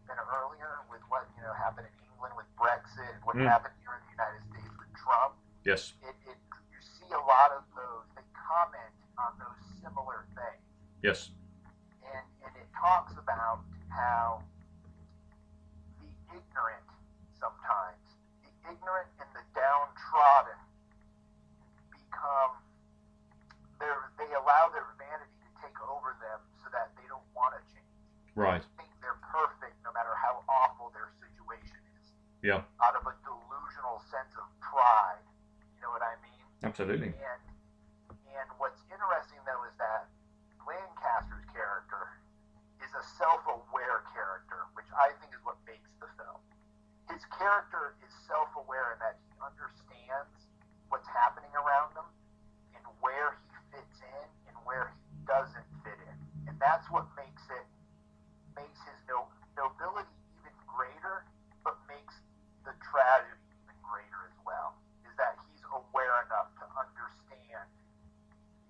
earlier, with what happened in England with Brexit, and what happened here in the United States with Trump. Yes. You see a lot of those. They comment on those similar things. Yes. And it talks about how the ignorant sometimes, the ignorant and the downtrodden become, they allow their vanity to take over them so that they don't want to change. Right. They think they're perfect no matter how awful their situation is. Yeah. Out of a delusional sense of pride. You know what I mean? Absolutely. And what's interesting though is that Lancaster's character is a self-aware character, which I think is what makes the film. His character is self-aware in that he understands what's happening around him and where he fits in and where he doesn't fit in. And that's what makes his nobility even greater, but makes the tragedy even greater as well, is that he's aware enough to understand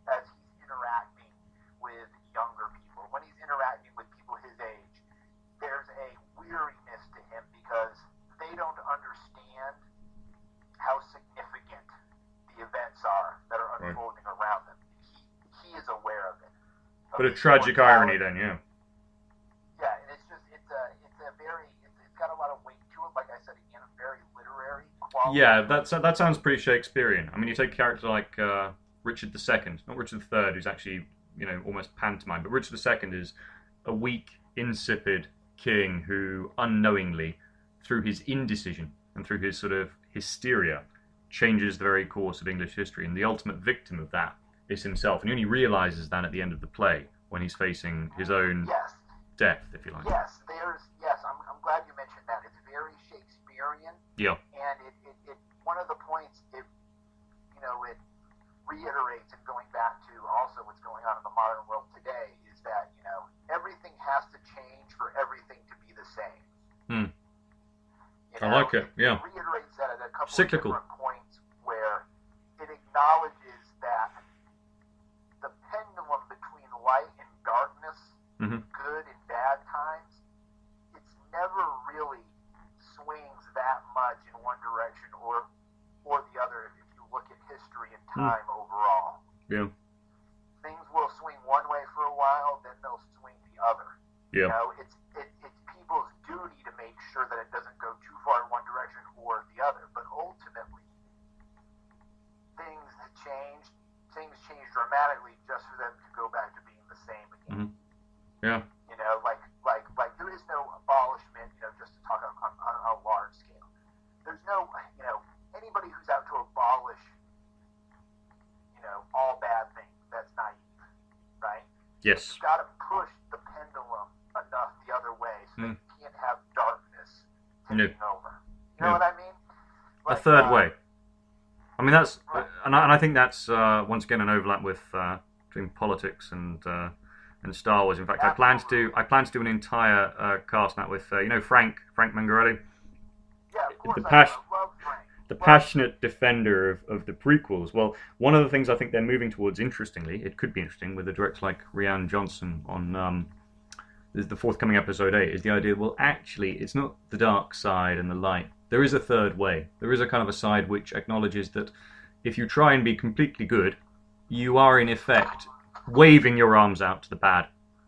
as he's interacting with younger people. When he's interacting with people his age, there's a weariness to him because they don't understand how significant the events are that are unfolding around them. He is aware of it. But a tragic irony then, yeah. Yeah, and it's got a lot of weight to it. Like I said, again, a very literary quality. Yeah, that sounds pretty Shakespearean. I mean, you take a character like Richard II, not Richard III, who's actually almost pantomime, but Richard II is a weak, insipid king who unknowingly, through his indecision and through his sort of hysteria, changes the very course of English history. And the ultimate victim of that is himself. And he only realizes that at the end of the play when he's facing his own death, if you like. Yes, I'm glad you mentioned that. It's very Shakespearean. Yeah. And it one of the points it reiterates, and going back to also what's going on in the modern world today, is that everything has to change for everything to be the same. I like it. Yeah. It reiterates that at a couple Cyclical. of different points where it acknowledges that the pendulum between light and darkness, good and bad times, it's never really swings that much in one direction or the other. If you look at history and time overall, things will swing one way for a while, then they'll swing the other. Yeah. It's people's duty to make sure that it doesn't go too far in one direction or the other. But ultimately, things change dramatically just for them to go back to being the same again. Yeah. Like there is no abolishment, just to talk on a large scale. There's no, anybody who's out to abolish, all bad things, that's naive, right? Yes. You've got to push the pendulum enough the other way so that you can't have darkness taking over. You know what I mean? Like, a third way. I mean, that's, and I think that's once again an overlap with between politics and Star Wars. In fact, I plan to do an entire cast now with Frank Mangarelli. Yeah, of course. I love Frank. The passionate defender of the prequels. Well, one of the things I think they're moving towards, interestingly, it could be interesting with a director like Rian Johnson on the forthcoming episode 8, is the idea, well, actually, it's not the dark side and the light. There is a third way. There is a kind of a side which acknowledges that if you try and be completely good, you are in effect waving your arms out to the bad.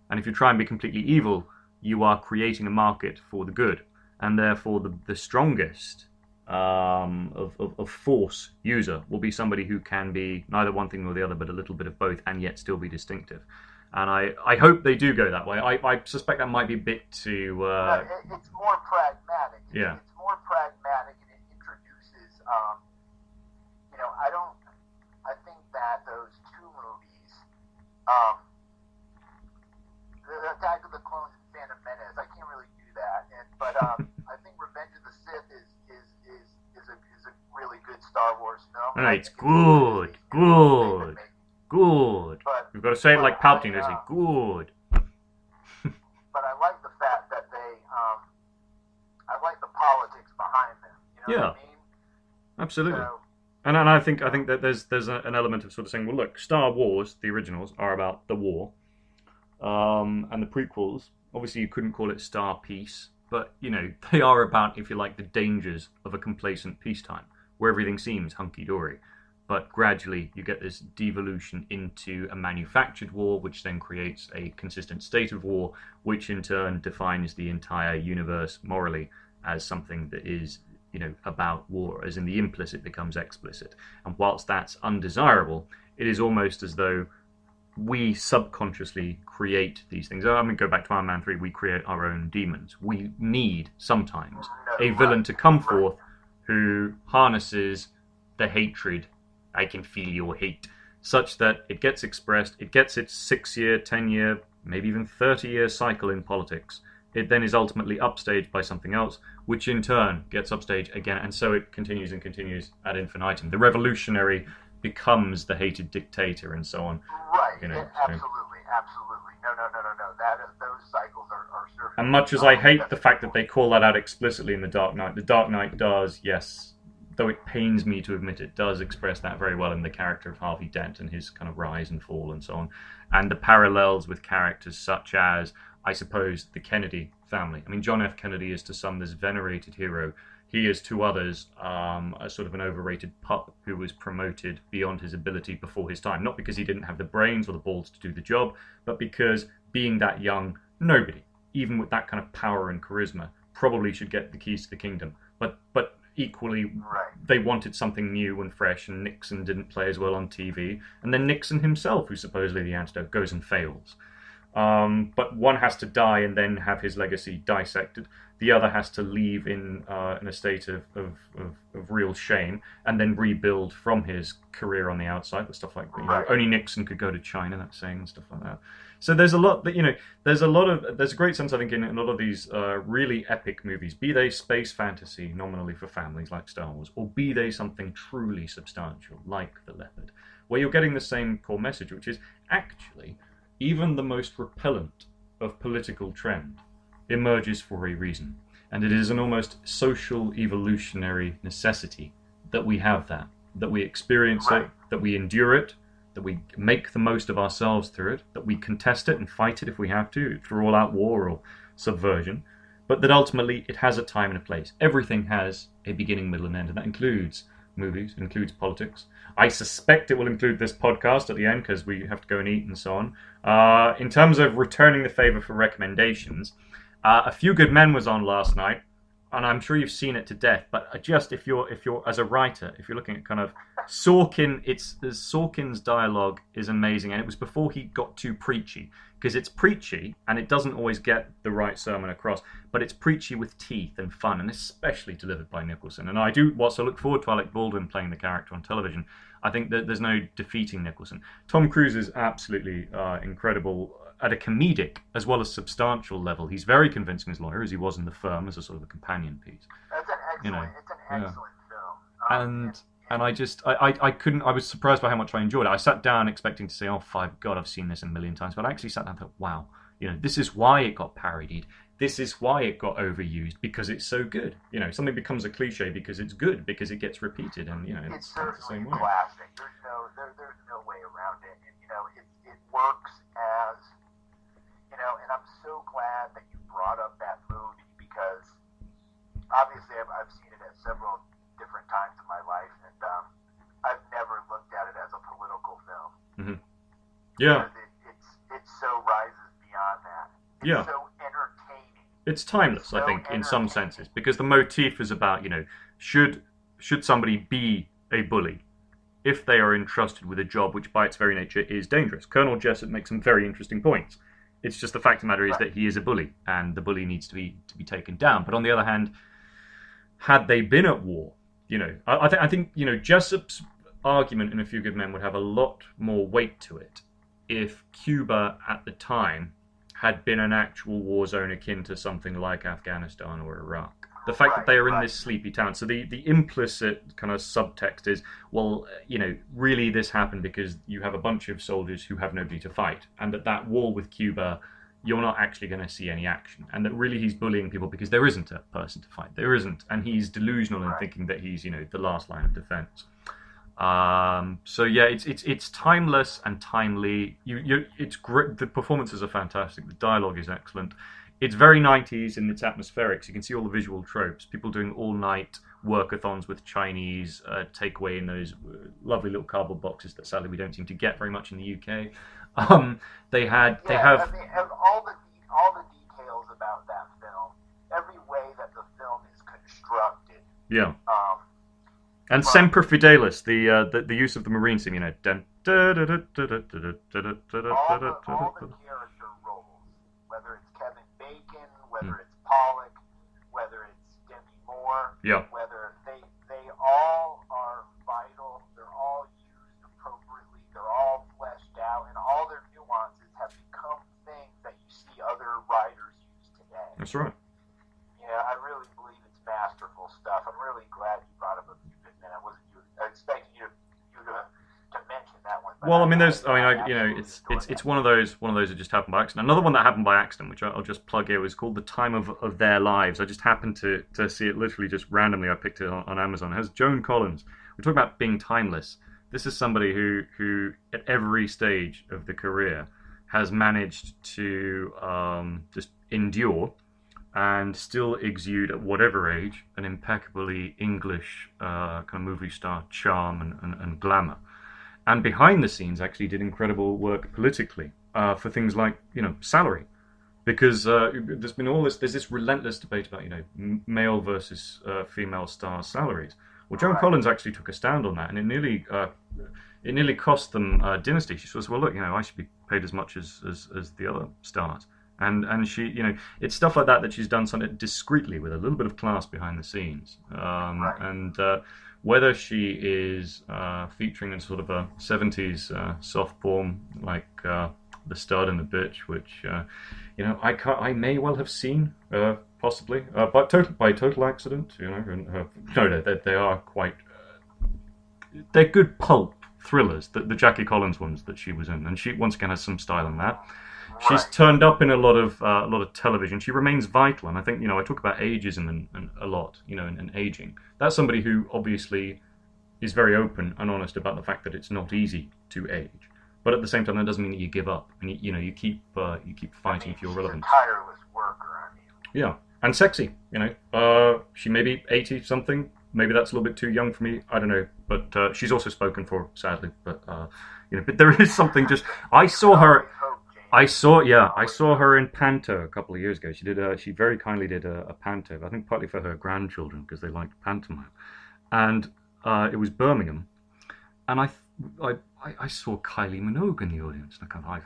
And if you try and be completely evil, you are creating a market for the good. And therefore the strongest of force user will be somebody who can be neither one thing nor the other, but a little bit of both, and yet still be distinctive. And I hope they do go that way. I suspect that might be a bit too... it's more pragmatic. Yeah. It's more pragmatic, and it introduces, I think that those two movies, the Attack of the Clones and Phantom Menace, I can't really do that. But I think Revenge of the Sith is a really good Star Wars film. No, it's good. But, we've got to say it like Palpatine does it. Good. But I like the fact that I like the politics behind them. You know what I mean? Absolutely. So, and I think that there's an element of sort of saying, well, look, Star Wars, the originals, are about the war, and the prequels, obviously you couldn't call it Star Peace, but they are about, if you like, the dangers of a complacent peacetime, where everything seems hunky-dory. But gradually you get this devolution into a manufactured war, which then creates a consistent state of war, which in turn defines the entire universe morally as something that is, about war, as in the implicit becomes explicit. And whilst that's undesirable, it is almost as though we subconsciously create these things. I mean, go back to Iron Man 3, we create our own demons. We need sometimes a villain to come forth who harnesses the hatred, I can feel your hate, such that it gets expressed, it gets its 6-year, 10-year, maybe even 30-year cycle in politics. It then is ultimately upstaged by something else, which in turn gets upstaged again, and so it continues and continues ad infinitum. The revolutionary becomes the hated dictator, and so on. Right, absolutely. Those cycles are certainly... And much as I hate the fact that they call that out explicitly in The Dark Knight does, yes, though it pains me to admit it, does express that very well in the character of Harvey Dent and his kind of rise and fall and so on. And the parallels with characters such as, I suppose, the Kennedy family. I mean, John F. Kennedy is to some this venerated hero. He is to others a sort of an overrated pup who was promoted beyond his ability before his time. Not because he didn't have the brains or the balls to do the job, but because being that young, nobody, even with that kind of power and charisma, probably should get the keys to the kingdom. But equally, they wanted something new and fresh, and Nixon didn't play as well on TV. And then Nixon himself, who's supposedly the antidote, goes and fails. But one has to die and then have his legacy dissected. The other has to leave in a state of real shame and then rebuild from his career on the outside with stuff like only Nixon could go to China, that saying, and stuff like that. So there's a lot that there's a great sense, I think, in a lot of these really epic movies, be they space fantasy nominally for families like Star Wars, or be they something truly substantial like The Leopard, where you're getting the same core message, which is actually even the most repellent of political trend emerges for a reason. And it is an almost social evolutionary necessity that we have that we experience it, that we endure it, that we make the most of ourselves through it, that we contest it and fight it if we have to, through all-out war or subversion, but that ultimately it has a time and a place. Everything has a beginning, middle, and end, and that includes movies, it includes politics. I suspect it will include this podcast at the end because we have to go and eat and so on. In terms of returning the favour for recommendations, A Few Good Men was on last night, and I'm sure you've seen it to death. But just if you're as a writer, if you're looking at kind of Sorkin, Sorkin's dialogue is amazing, and it was before he got too preachy, because it's preachy and it doesn't always get the right sermon across, but it's preachy with teeth and fun, and especially delivered by Nicholson. And whilst I look forward to Alec Baldwin playing the character on television, I think that there's no defeating Nicholson. Tom Cruise is absolutely incredible at a comedic as well as substantial level. He's very convincing as lawyer, as he was in The Firm, as a sort of a companion piece. It's an excellent film. And I couldn't, I was surprised by how much I enjoyed it. I sat down expecting to say, oh, God, I've seen this a million times. But I actually sat down and thought, wow, this is why it got parodied. This is why it got overused, because it's so good. Something becomes a cliche because it's good, because it gets repeated. And, it's the same way. Classic. There's no way around it. And, it works as, and I'm so glad that you brought up that movie, because obviously I've seen it at several different times in my life, and I've never looked at it as a political film. Mm-hmm. Yeah. It so rises beyond that. It's so entertaining. It's timeless, I think, in some senses, because the motif is about, should somebody be a bully if they are entrusted with a job which by its very nature is dangerous? Colonel Jessup makes some very interesting points. It's just the fact of the matter is that he is a bully, and the bully needs to be taken down. But on the other hand, had they been at war, I think Jessup's argument in A Few Good Men would have a lot more weight to it if Cuba at the time had been an actual war zone akin to something like Afghanistan or Iraq. The fact that they are in this sleepy town. So the implicit kind of subtext is, well, really this happened because you have a bunch of soldiers who have nobody to fight. And that war with Cuba, you're not actually going to see any action. And that really he's bullying people because there isn't a person to fight. There isn't. And he's delusional in thinking that he's, the last line of defense. So yeah, it's timeless and timely. It's great. The performances are fantastic. The dialogue is excellent. It's very 90s in its atmospherics. You can see all the visual tropes. People doing all-night workathons with Chinese takeaway in those lovely little cardboard boxes that sadly we don't seem to get very much in the UK. They have. I mean, all the details about that film, every way that the film is constructed. Yeah. And Semper Fidelis, the use of the Marine scene, all the character roles, whether it's Kevin Bacon, whether it's Pollock, whether it's Demi Moore, whether they all are vital, they're all used appropriately, they're all fleshed out, and all their nuances have become things that you see other writers use today. That's right. Yeah, I really believe it's masterful stuff. I'm really glad you brought up A Few Good Men. I expected you to mention that one. Well, it's one of those that just happened by accident. Another one that happened by accident, which I'll just plug here, was called The Time of Their Lives. I just happened to see it literally just randomly. I picked it on Amazon. It has Joan Collins. We're talking about being timeless. This is somebody who at every stage of the career has managed to just endure and still exude at whatever age an impeccably English kind of movie star charm and glamour. And behind the scenes actually did incredible work politically for things like, salary. Because there's this relentless debate about, male versus female star salaries. Well, Joan Collins actually took a stand on that, and it nearly cost them Dynasty. She says, well, look, I should be paid as much as the other stars. And she, it's stuff like that she's done something discreetly with a little bit of class behind the scenes. And whether she is featuring in sort of a 70s soft porn like The Stud and the Bitch, which, I may well have seen, possibly, by total accident, and they are quite, they're good pulp thrillers, the Jackie Collins ones that she was in, and she once again has some style in that. She's turned up in a lot of television. She remains vital, and I think I talk about ageism and a lot, and aging. That's somebody who obviously is very open and honest about the fact that it's not easy to age, but at the same time that doesn't mean that you give up, and you keep fighting for your relevance. She's a tireless worker. Yeah, and sexy. She may be 80 something. Maybe that's a little bit too young for me. I don't know, but she's also spoken for, sadly. But but there is something. Just I saw her. I saw her in Panto a couple of years ago. She very kindly did a Panto, I think partly for her grandchildren because they liked pantomime, and it was Birmingham, and I saw Kylie Minogue in the audience, and I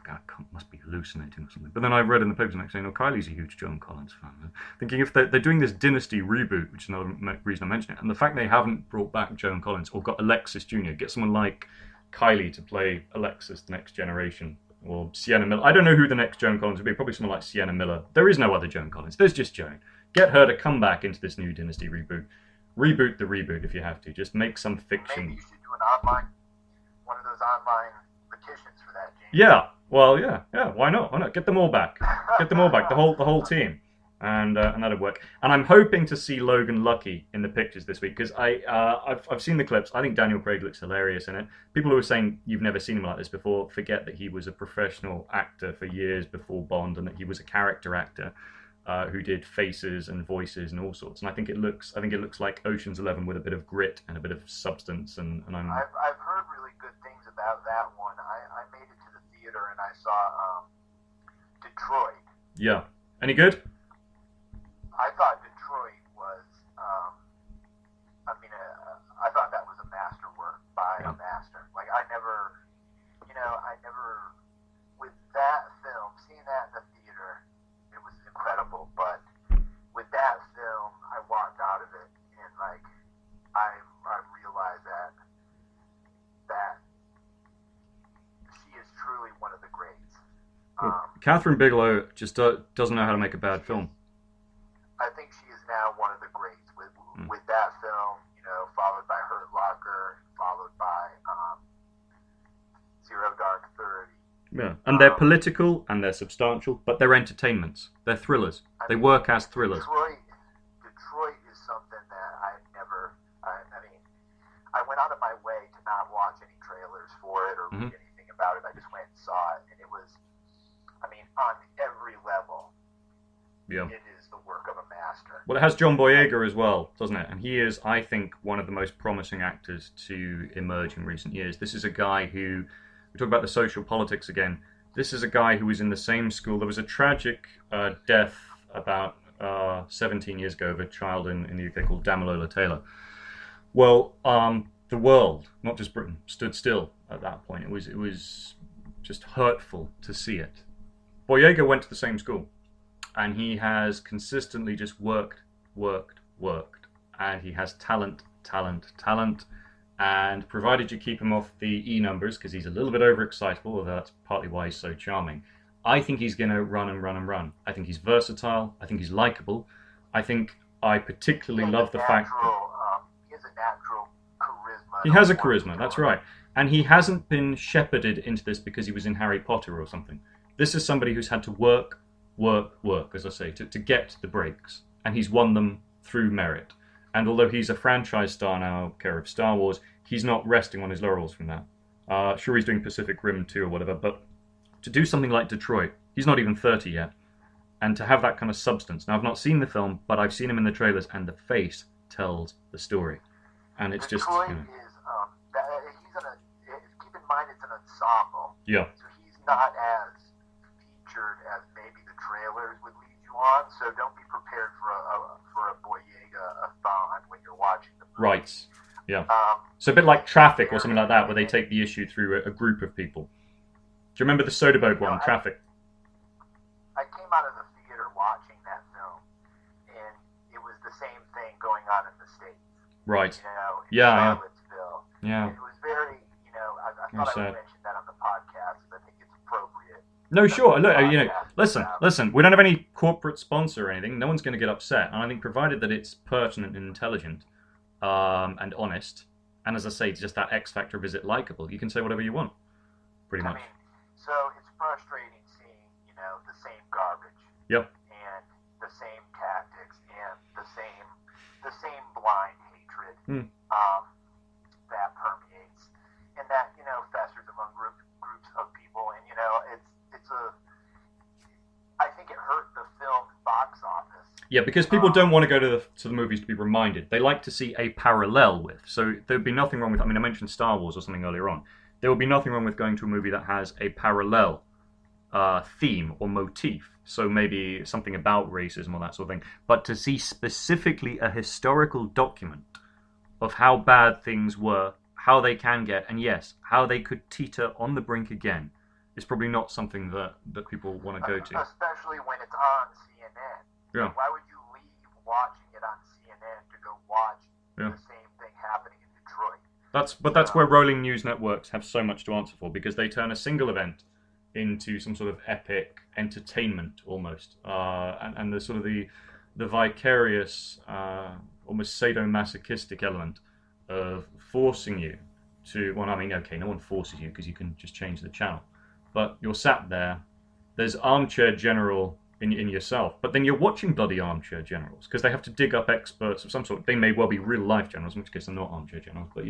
must be hallucinating or something. But then I read in the papers the next day, Kylie's a huge Joan Collins fan. Thinking if they're doing this Dynasty reboot, which is another reason I mention it, and the fact they haven't brought back Joan Collins or got Alexis Jr., get someone like Kylie to play Alexis, the next generation. Or Sienna Miller. I don't know who the next Joan Collins would be. Probably someone like Sienna Miller. There is no other Joan Collins. There's just Joan. Get her to come back into this new Dynasty reboot. Reboot the reboot if you have to. Just make some fiction. Maybe you should do one of those online petitions for that, James. Yeah. Well, yeah. Why not? Get them all back. Get them all back. The whole team. And that'll work. And I'm hoping to see Logan Lucky in the pictures this week because I've seen the clips. I think Daniel Craig looks hilarious in it. People who are saying you've never seen him like this before forget that he was a professional actor for years before Bond, and that he was a character actor who did faces and voices and all sorts. And I think it looks like Ocean's 11 with a bit of grit and a bit of substance. And I've heard really good things about that one. I made it to the theater and I saw Detroit. Yeah. Any good? I thought Detroit was, Catherine Bigelow just doesn't know how to make a bad film. I think she is now one of the greats with that film, followed by Hurt Locker, followed by Zero Dark 30. Yeah, and they're political and they're substantial, but they're entertainments. They're thrillers. They work as thrillers. Detroit is something that I've never. I went out of my way to not watch any trailers for it or read anything about it. I just went and saw it, and it was, on every level. Yeah. It is the work of a master. Well, it has John Boyega as well, doesn't it? And he is, I think, one of the most promising actors to emerge in recent years. This is a guy who, we talk about the social politics again, this is a guy who was in the same school. There was a tragic death about 17 years ago of a child in the UK called Damilola Taylor. Well, the world, not just Britain, stood still at that point. It was just hurtful to see it. Boyega went to the same school. And he has consistently just worked, and he has talent, and provided you keep him off the E numbers, because he's a little bit overexcitable, although that's partly why he's so charming, I think he's going to run and run and run. I think he's versatile, I think he's likable, I particularly love the fact that he has a natural charisma. He has a charisma, that's right. And he hasn't been shepherded into this because he was in Harry Potter or something. This is somebody who's had to work, as I say, to get the breaks. And he's won them through merit. And although he's a franchise star now, care of Star Wars, he's not resting on his laurels from that. Sure, he's doing Pacific Rim 2 or whatever, but to do something like Detroit, he's not even 30 yet. And to have that kind of substance. Now, I've not seen the film, but I've seen him in the trailers, and the face tells the story. And it's Detroit just, is, keep in mind it's an ensemble. Yeah. So he's not as featured as maybe the trailers would lead you on, so don't be prepared for a Boyega-a-thon when you're watching the movie. Right, yeah. So a bit like Traffic or something like that, where they take the issue through a group of people. Do you remember the Soderbergh one, Traffic? I came out of the theater watching that film, and it was the same thing going on in the States. Right. In Charlottesville. Yeah. It was very, I thought I would mention that on the podcast, because I think it's appropriate. No, sure. Look, listen. We don't have any corporate sponsor or anything. No one's going to get upset. And I think provided that it's pertinent and intelligent, and honest, and as I say, just that X factor of is it likable, you can say whatever you want, pretty much. So it's frustrating seeing, the same garbage. Yep. And the same tactics and the same blind hatred that permeates and that, festers among groups of people. And, I think it hurt the film's box office. Yeah, because people don't want to go to the movies to be reminded. They like to see a parallel with. So there'd be nothing wrong with, I mentioned Star Wars or something earlier on. There would be nothing wrong with going to a movie that has a parallel theme or motif. So maybe something about racism or that sort of thing. But to see specifically a historical document of how bad things were, how they can get, and yes, how they could teeter on the brink again, is probably not something that people want to go to. Especially when it's on CNN. Yeah. Why would you leave watching it on CNN to go watch the same thing happening in Detroit? That's where rolling news networks have so much to answer for, because they turn a single event into some sort of epic entertainment almost, and the sort of the vicarious, almost sadomasochistic element of forcing you to. Well, okay, no one forces you because you can just change the channel, but you're sat there. There's armchair general in yourself, but then you're watching bloody armchair generals because they have to dig up experts of some sort. They may well be real life generals, in which case they're not armchair generals, but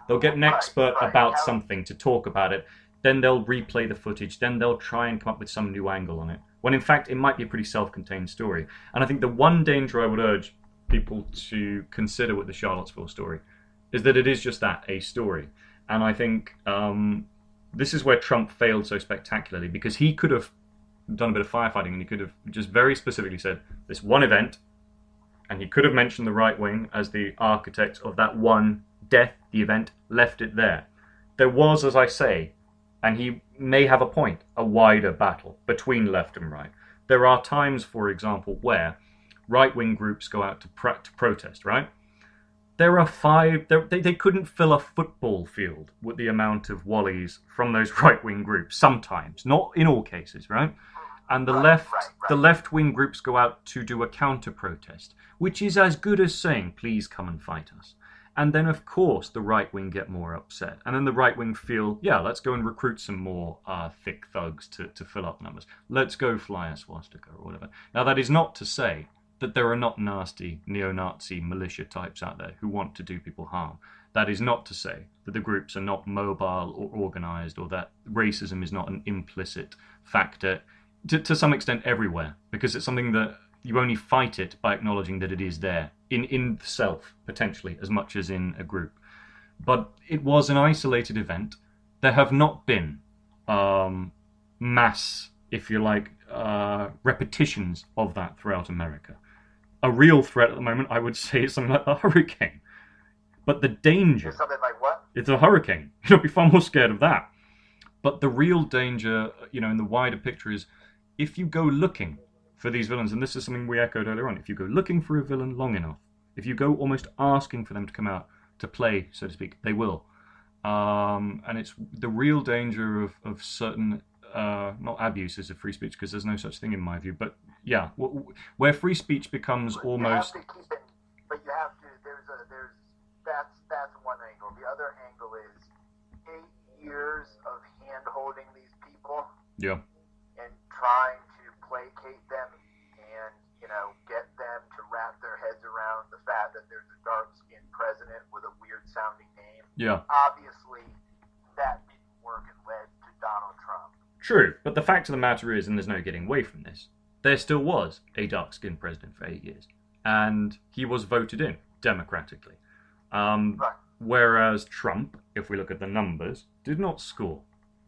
they'll get an expert about something to talk about it. Then they'll replay the footage. Then they'll try and come up with some new angle on it. When in fact it might be a pretty self-contained story. And I think the one danger I would urge people to consider with the Charlottesville story is that it is just that, a story. And I think this is where Trump failed so spectacularly, because he could have done a bit of firefighting and he could have just very specifically said this one event, and he could have mentioned the right wing as the architect of that one death, the event, left it there. There was, as I say, and he may have a point, a wider battle between left and right. There are times, for example, where right-wing groups go out to protest, right? There are they couldn't fill a football field with the amount of wallies from those right-wing groups, sometimes, not in all cases, right? And the Right, the left-wing groups go out to do a counter-protest, which is as good as saying, please come and fight us. And then, of course, the right wing get more upset. And then the right wing feel, yeah, let's go and recruit some more thick thugs to fill up numbers. Let's go fly a swastika or whatever. Now, that is not to say that there are not nasty neo-Nazi militia types out there who want to do people harm. That is not to say that the groups are not mobile or organized, or that racism is not an implicit factor to some extent everywhere, because it's something that you only fight it by acknowledging that it is there in self, potentially, as much as in a group. But it was an isolated event. There have not been mass, if you like, repetitions of that throughout America. A real threat at the moment, I would say, is something like a hurricane. But the danger... Something like what? It's a hurricane. You'll be far more scared of that. But the real danger, in the wider picture is, if you go looking for these villains, and this is something we echoed earlier on, if you go looking for a villain long enough, if you go almost asking for them to come out to play, so to speak, they will. And it's the real danger of certain, not abuses of free speech, because there's no such thing in my view, but yeah, where free speech becomes almost... You have to keep it, but you have to, that's one angle. The other angle is 8 years of hand-holding these people. Yeah. And trying to placate them and, get them to wrap their heads around the fact that there's a dark-skinned president with a weird-sounding name. Yeah. Obviously, that didn't work and led to Donald Trump. True, but the fact of the matter is, and there's no getting away from this, there still was a dark-skinned president for 8 years. And he was voted in democratically. Right. Whereas Trump, if we look at the numbers, did not score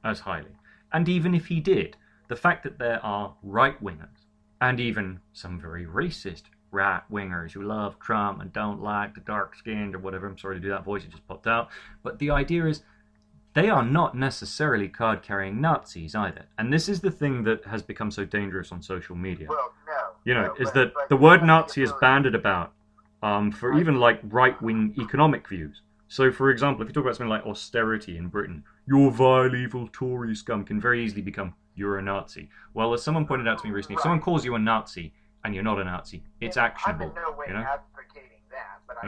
as highly. And even if he did, the fact that there are right-wingers, and even some very racist right-wingers who love Trump and don't like the dark-skinned or whatever, I'm sorry to do that voice, it just popped out, but the idea is they are not necessarily card-carrying Nazis either. And this is the thing that has become so dangerous on social media. Well, no. Is that the word Nazi is bandied about for even like right-wing economic views. So, for example, if you talk about something like austerity in Britain, your vile, evil Tory scum can very easily become, you're a Nazi. Well, as someone pointed out to me recently, if someone calls you a Nazi and you're not a Nazi, it's actionable. I'm in no way advocating that, but I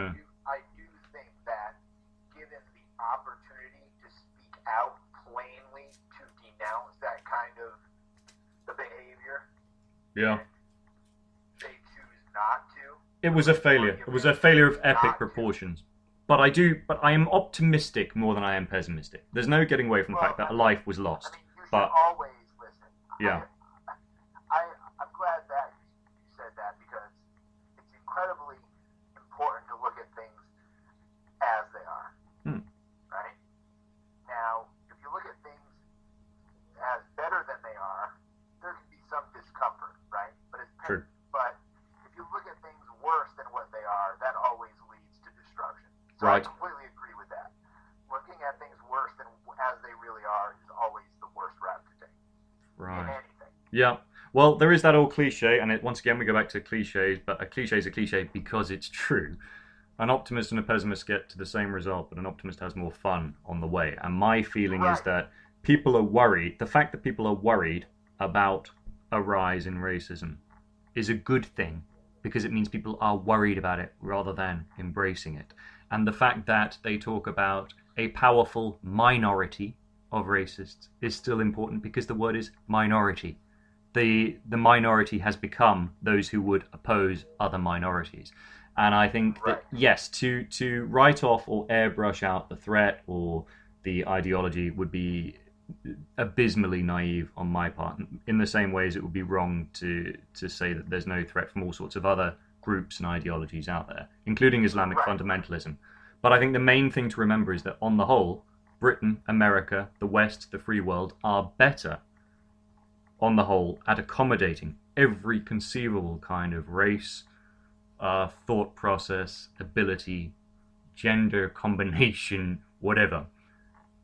do think that given the opportunity to speak out plainly to denounce that kind of the behavior, they choose not to. It was a failure. It was a failure of epic proportions. But I am optimistic more than I am pessimistic. There's no getting away from the fact that a life was lost. You should always listen. Yeah. I'm glad that you said that, because it's incredibly important to look at things as they are. Right? Now, if you look at things as better than they are, there can be some discomfort, right? But True. But if you look at things worse than what they are, that always leads to destruction. So Right. I completely agree with that. Looking at things worse than as they really are is always the worst route to take. Right. In anything. Yeah. Well, there is that old cliche, and once again we go back to cliches, but a cliche is a cliche because it's true. An optimist and a pessimist get to the same result, but an optimist has more fun on the way. And my feeling is that people are worried. The fact that people are worried about a rise in racism is a good thing, because it means people are worried about it rather than embracing it. And the fact that they talk about a powerful minority of racists is still important, because the word is minority. The minority has become those who would oppose other minorities. And I think that, yes, to write off or airbrush out the threat or the ideology would be abysmally naive on my part, in the same way as it would be wrong to say that there's no threat from all sorts of other groups and ideologies out there, including Islamic fundamentalism. But I think the main thing to remember is that on the whole, Britain, America, the West, the free world are better on the whole at accommodating every conceivable kind of race, thought process, ability, gender combination, whatever,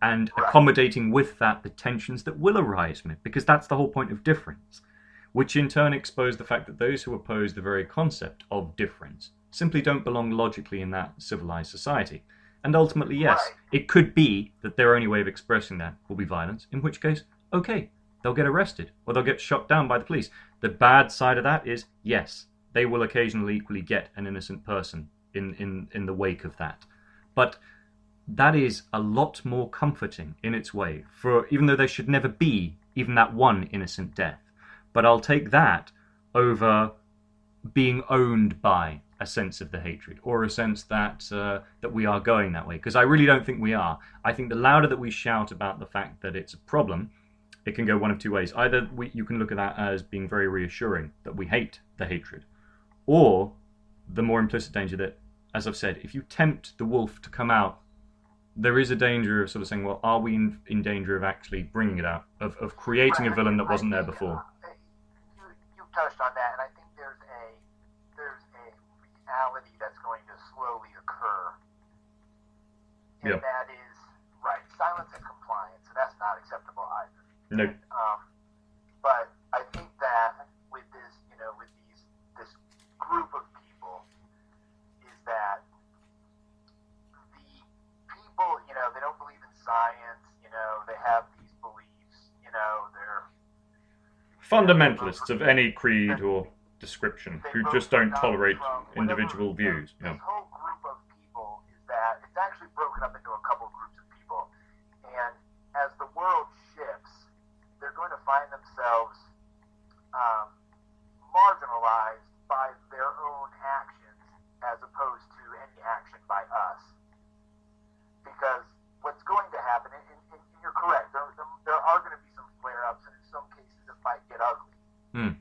and accommodating with that the tensions that will arise from it, because that's the whole point of difference, which in turn expose the fact that those who oppose the very concept of difference simply don't belong logically in that civilized society. And ultimately, yes, it could be that their only way of expressing that will be violence, in which case, okay, they'll get arrested or they'll get shot down by the police. The bad side of that is, yes, they will occasionally equally get an innocent person in the wake of that. But that is a lot more comforting in its way, for even though there should never be even that one innocent death. But I'll take that over being owned by a sense of the hatred, or a sense that that we are going that way, because I really don't think we are. I think the louder that we shout about the fact that it's a problem, it can go one of two ways. Either you can look at that as being very reassuring that we hate the hatred, or the more implicit danger that, as I've said, if you tempt the wolf to come out, there is a danger of sort of saying, well, are we in danger of actually bringing it out, of creating a villain that wasn't there before? You touched on that, and I think there's a reality that's going to slowly occur, and that is, right, silence and compliance, and that's not acceptable either. No. But I think that with this, this group of people, is that the people, they don't believe in science, they have these beliefs, they're fundamentalists of any creed or description who just don't tolerate individual views. This whole group of people is that it's actually broken up into a couple groups of people, and as the world shifts, they're going to find themselves marginalized by their own actions as opposed to any action by us. Because what's going to happen, and you're correct, there are going to be some flare-ups, and in some cases it might get ugly.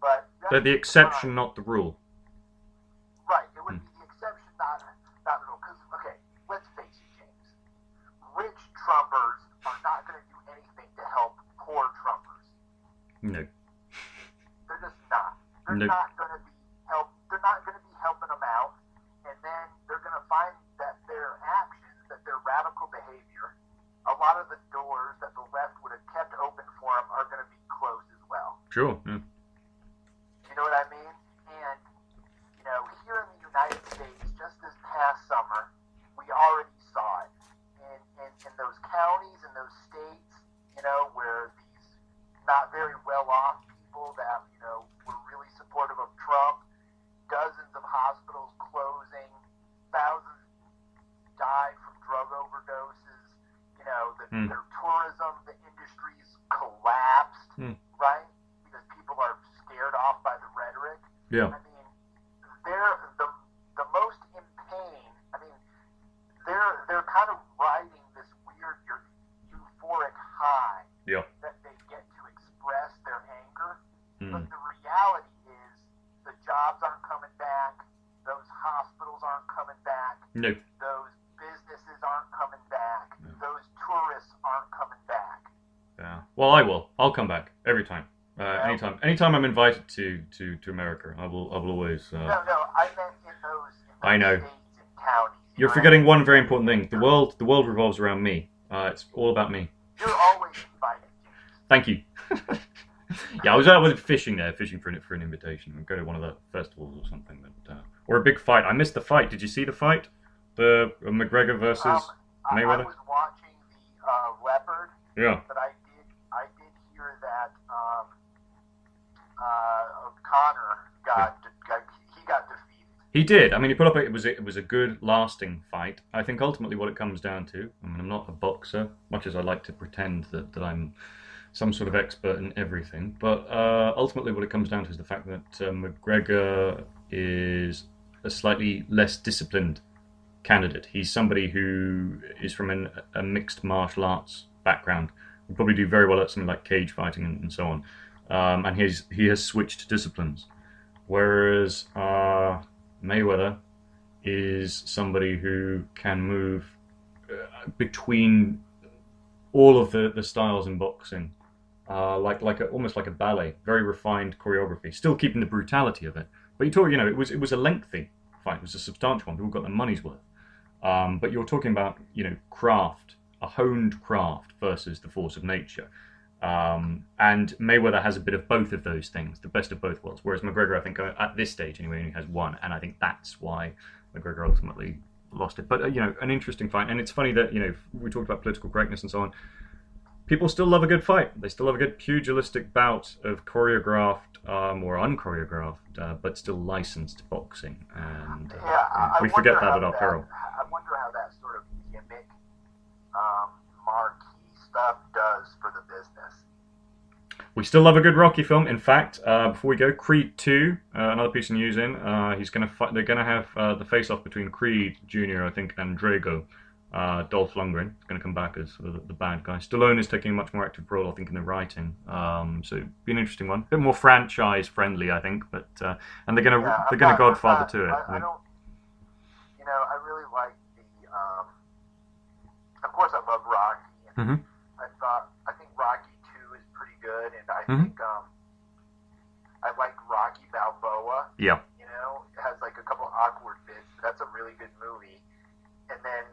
But they're the exception, not the rule. Right, it would be the exception, not the rule. Because, okay, let's face it, James. Rich Trumpers are not going to do anything to help poor Trumpers. No. They're just not. They're not going to be They're not going to be helping them out, and then they're going to find that their actions, that their radical behavior, a lot of the doors that the left would have kept open for them are going to be closed as well. Sure. Yeah. You know what I mean? And, here in the United States, just this past summer, we already saw it. In those counties, in those states, where these not very well-off people that, were really supportive of Trump, dozens of hospitals closing, thousands died from drug overdoses, their tourism, the industries collapsed, right? Because people are scared off by the rhetoric. Yeah. I mean, they're the most in pain. I mean, they're kind of riding this weird euphoric high that they get to express their anger. But the reality is, the jobs aren't coming back. Those hospitals aren't coming back. No. Those businesses aren't coming back. No. Those tourists aren't coming back. Yeah. Well, I will. I'll come back every time. Anytime I'm invited to America, I will always. No, I meant in those I know. states and counties. You're forgetting one very important thing. The world revolves around me. It's all about me. You're always invited, James. Thank you. Yeah, I was out with fishing for an invitation. I'd go to one of the festivals or something, or a big fight. I missed the fight. Did you see the fight? The McGregor versus Mayweather. I was watching the Leopard. Yeah. But I did hear that Connor got defeated. He did. I mean, he put up. It was a good, lasting fight. I think ultimately what it comes down to. I mean, I'm not a boxer, much as I like to pretend that I'm some sort of expert in everything. But ultimately, what it comes down to is the fact that McGregor is a slightly less disciplined candidate. He's somebody who is from a mixed martial arts background. Would probably do very well at something like cage fighting and so on. And he has switched disciplines. Whereas Mayweather is somebody who can move between all of the styles in boxing, almost like a ballet, very refined choreography, still keeping the brutality of it. But it was a lengthy fight, it was a substantial one. People got their money's worth. But you're talking about craft, a honed craft versus the force of nature. And Mayweather has a bit of both of those things, the best of both worlds. Whereas McGregor, I think, at this stage anyway, only has one, and I think that's why McGregor ultimately lost it. But an interesting fight, and it's funny that we talked about political correctness and so on. people still love a good fight. They still love a good pugilistic bout of choreographed or unchoreographed, but still licensed boxing. And we forget that at our peril. I wonder how that sort of gimmick, marquee stuff does for the business. We still love a good Rocky film. In fact, before we go, Creed 2, another piece of news in. He's going to fight. They're going to have the face-off between Creed Jr., I think, and Drago. Dolph Lundgren is going to come back as sort of the bad guy. Stallone is taking a much more active role, I think, in the writing. So it'll be an interesting one. A bit more franchise-friendly, I think. But and they're going to Godfather to it. I don't. You know, I really like the. Of course, I love Rocky. And I think Rocky 2 is pretty good, and I think I like Rocky Balboa. Yeah. You know, it has like a couple awkward bits, but that's a really good movie. And then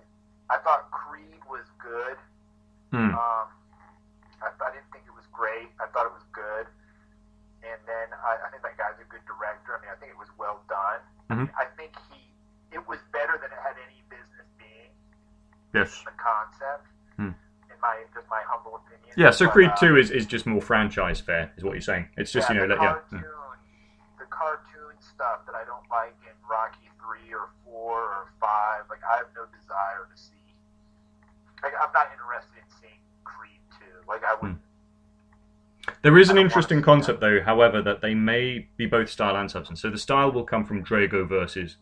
I thought Creed was good. I didn't think it was great. I thought it was good. And then I think that guy's a good director. I mean, I think it was well done. I think it was better than it had any business being. Yes. The concept, in my humble opinion. Yeah. So Creed 2 is just more franchise fare, is what you're saying. It's just the cartoon stuff that I don't like in Rocky 3 or 4 or 5. Like, I have no desire to see. Like, I'm not interested in seeing Creed 2. Like, I would. There is an interesting concept, though, however, that they may be both style and substance. So the style will come from Drago versus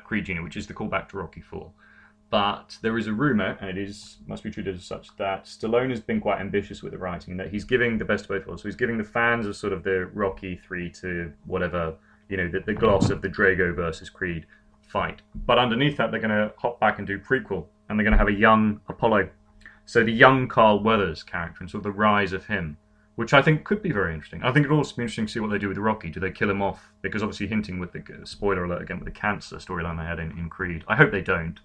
Creed Jr., which is the callback to Rocky 4. But there is a rumor, and must be treated as such, that Stallone has been quite ambitious with the writing, that he's giving the best of both worlds. So he's giving the fans of sort of the Rocky 3 to whatever, you know, the gloss of the Drago versus Creed fight. But underneath that, they're going to hop back and do prequel, and they're going to have a young Apollo. So the young Carl Weathers character and sort of the rise of him, which I think could be very interesting. I think it'll also be interesting to see what they do with Rocky. Do they kill him off? Because obviously hinting with the, spoiler alert again, with the cancer storyline they had in Creed. I hope they don't.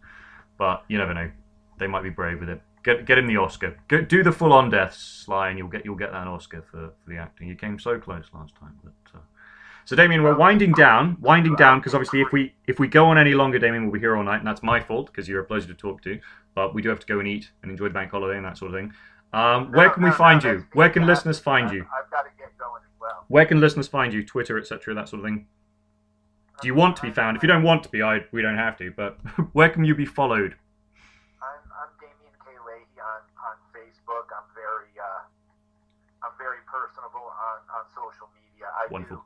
But you never know. They might be brave with it. Get him the Oscar. Do the full-on death, Sly, and you'll get that Oscar for the acting. You came so close last time. But so Damien, we're winding down because obviously if we go on any longer, Damien will be here all night, and that's my fault because you're a pleasure to talk to. But we do have to go and eat and enjoy the bank holiday and that sort of thing. Where can we find you? Where can listeners find you? I've got to get going as well. Where can listeners find you? Twitter, etc., that sort of thing. Do you want to be found? If you don't want to be, we don't have to. But where can you be followed? I'm Damien K. Leahy on Facebook. I'm very personable on social media. Wonderful.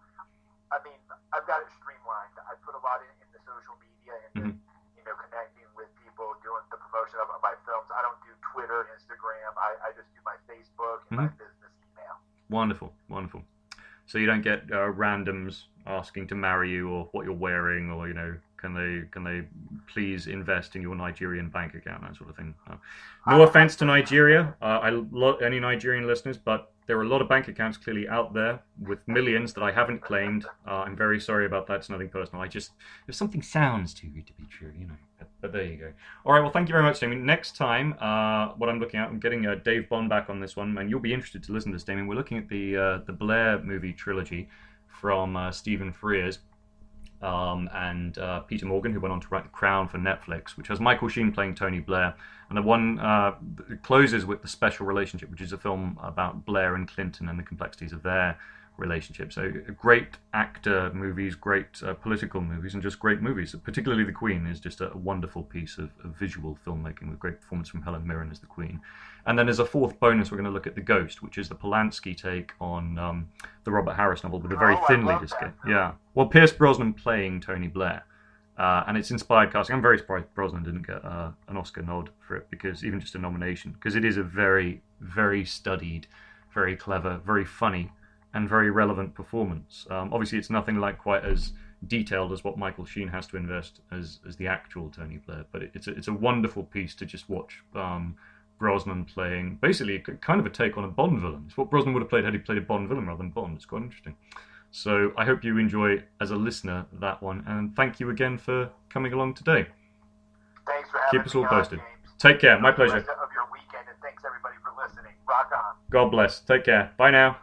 I've got it streamlined. I put a lot in the social media and connecting with people, doing the promotion of my films. I don't do Twitter, Instagram. I just do my Facebook and my business email. Wonderful. So you don't get randoms asking to marry you or what you're wearing, or can they please invest in your Nigerian bank account, that sort of thing. No offense to Nigeria, any Nigerian listeners, but there are a lot of bank accounts clearly out there with millions that I haven't claimed. I'm very sorry about that. It's nothing personal. If something sounds too good to be true, But there you go. All right. Well, thank you very much, Damien. Next time, what I'm looking at, I'm getting Dave Bond back on this one, and you'll be interested to listen to this, Damien. We're looking at the Blair movie trilogy from Stephen Frears and Peter Morgan, who went on to write The Crown for Netflix, which has Michael Sheen playing Tony Blair. And the one closes with The Special Relationship, which is a film about Blair and Clinton and the complexities of their relationship. So great actor movies, great political movies, and just great movies. Particularly The Queen is just a wonderful piece of visual filmmaking with great performance from Helen Mirren as the Queen. And then as a fourth bonus, we're going to look at The Ghost, which is the Polanski take on the Robert Harris novel with a very thin lead escape. Yeah. Well, Pierce Brosnan playing Tony Blair. And it's inspired casting. I'm very surprised Brosnan didn't get an Oscar nod for it, because even just a nomination, because it is a very, very studied, very clever, very funny, and very relevant performance. Obviously, it's nothing like quite as detailed as what Michael Sheen has to invest as the actual Tony Blair, but it's a wonderful piece to just watch Brosnan playing basically kind of a take on a Bond villain. It's what Brosnan would have played had he played a Bond villain rather than Bond. It's quite interesting. So I hope you enjoy, as a listener, that one, and thank you again for coming along today. Thanks for having me. Keep us all posted. Take care. My pleasure. Of your weekend, and thanks everybody for listening. Rock on. God bless. Take care. Bye now.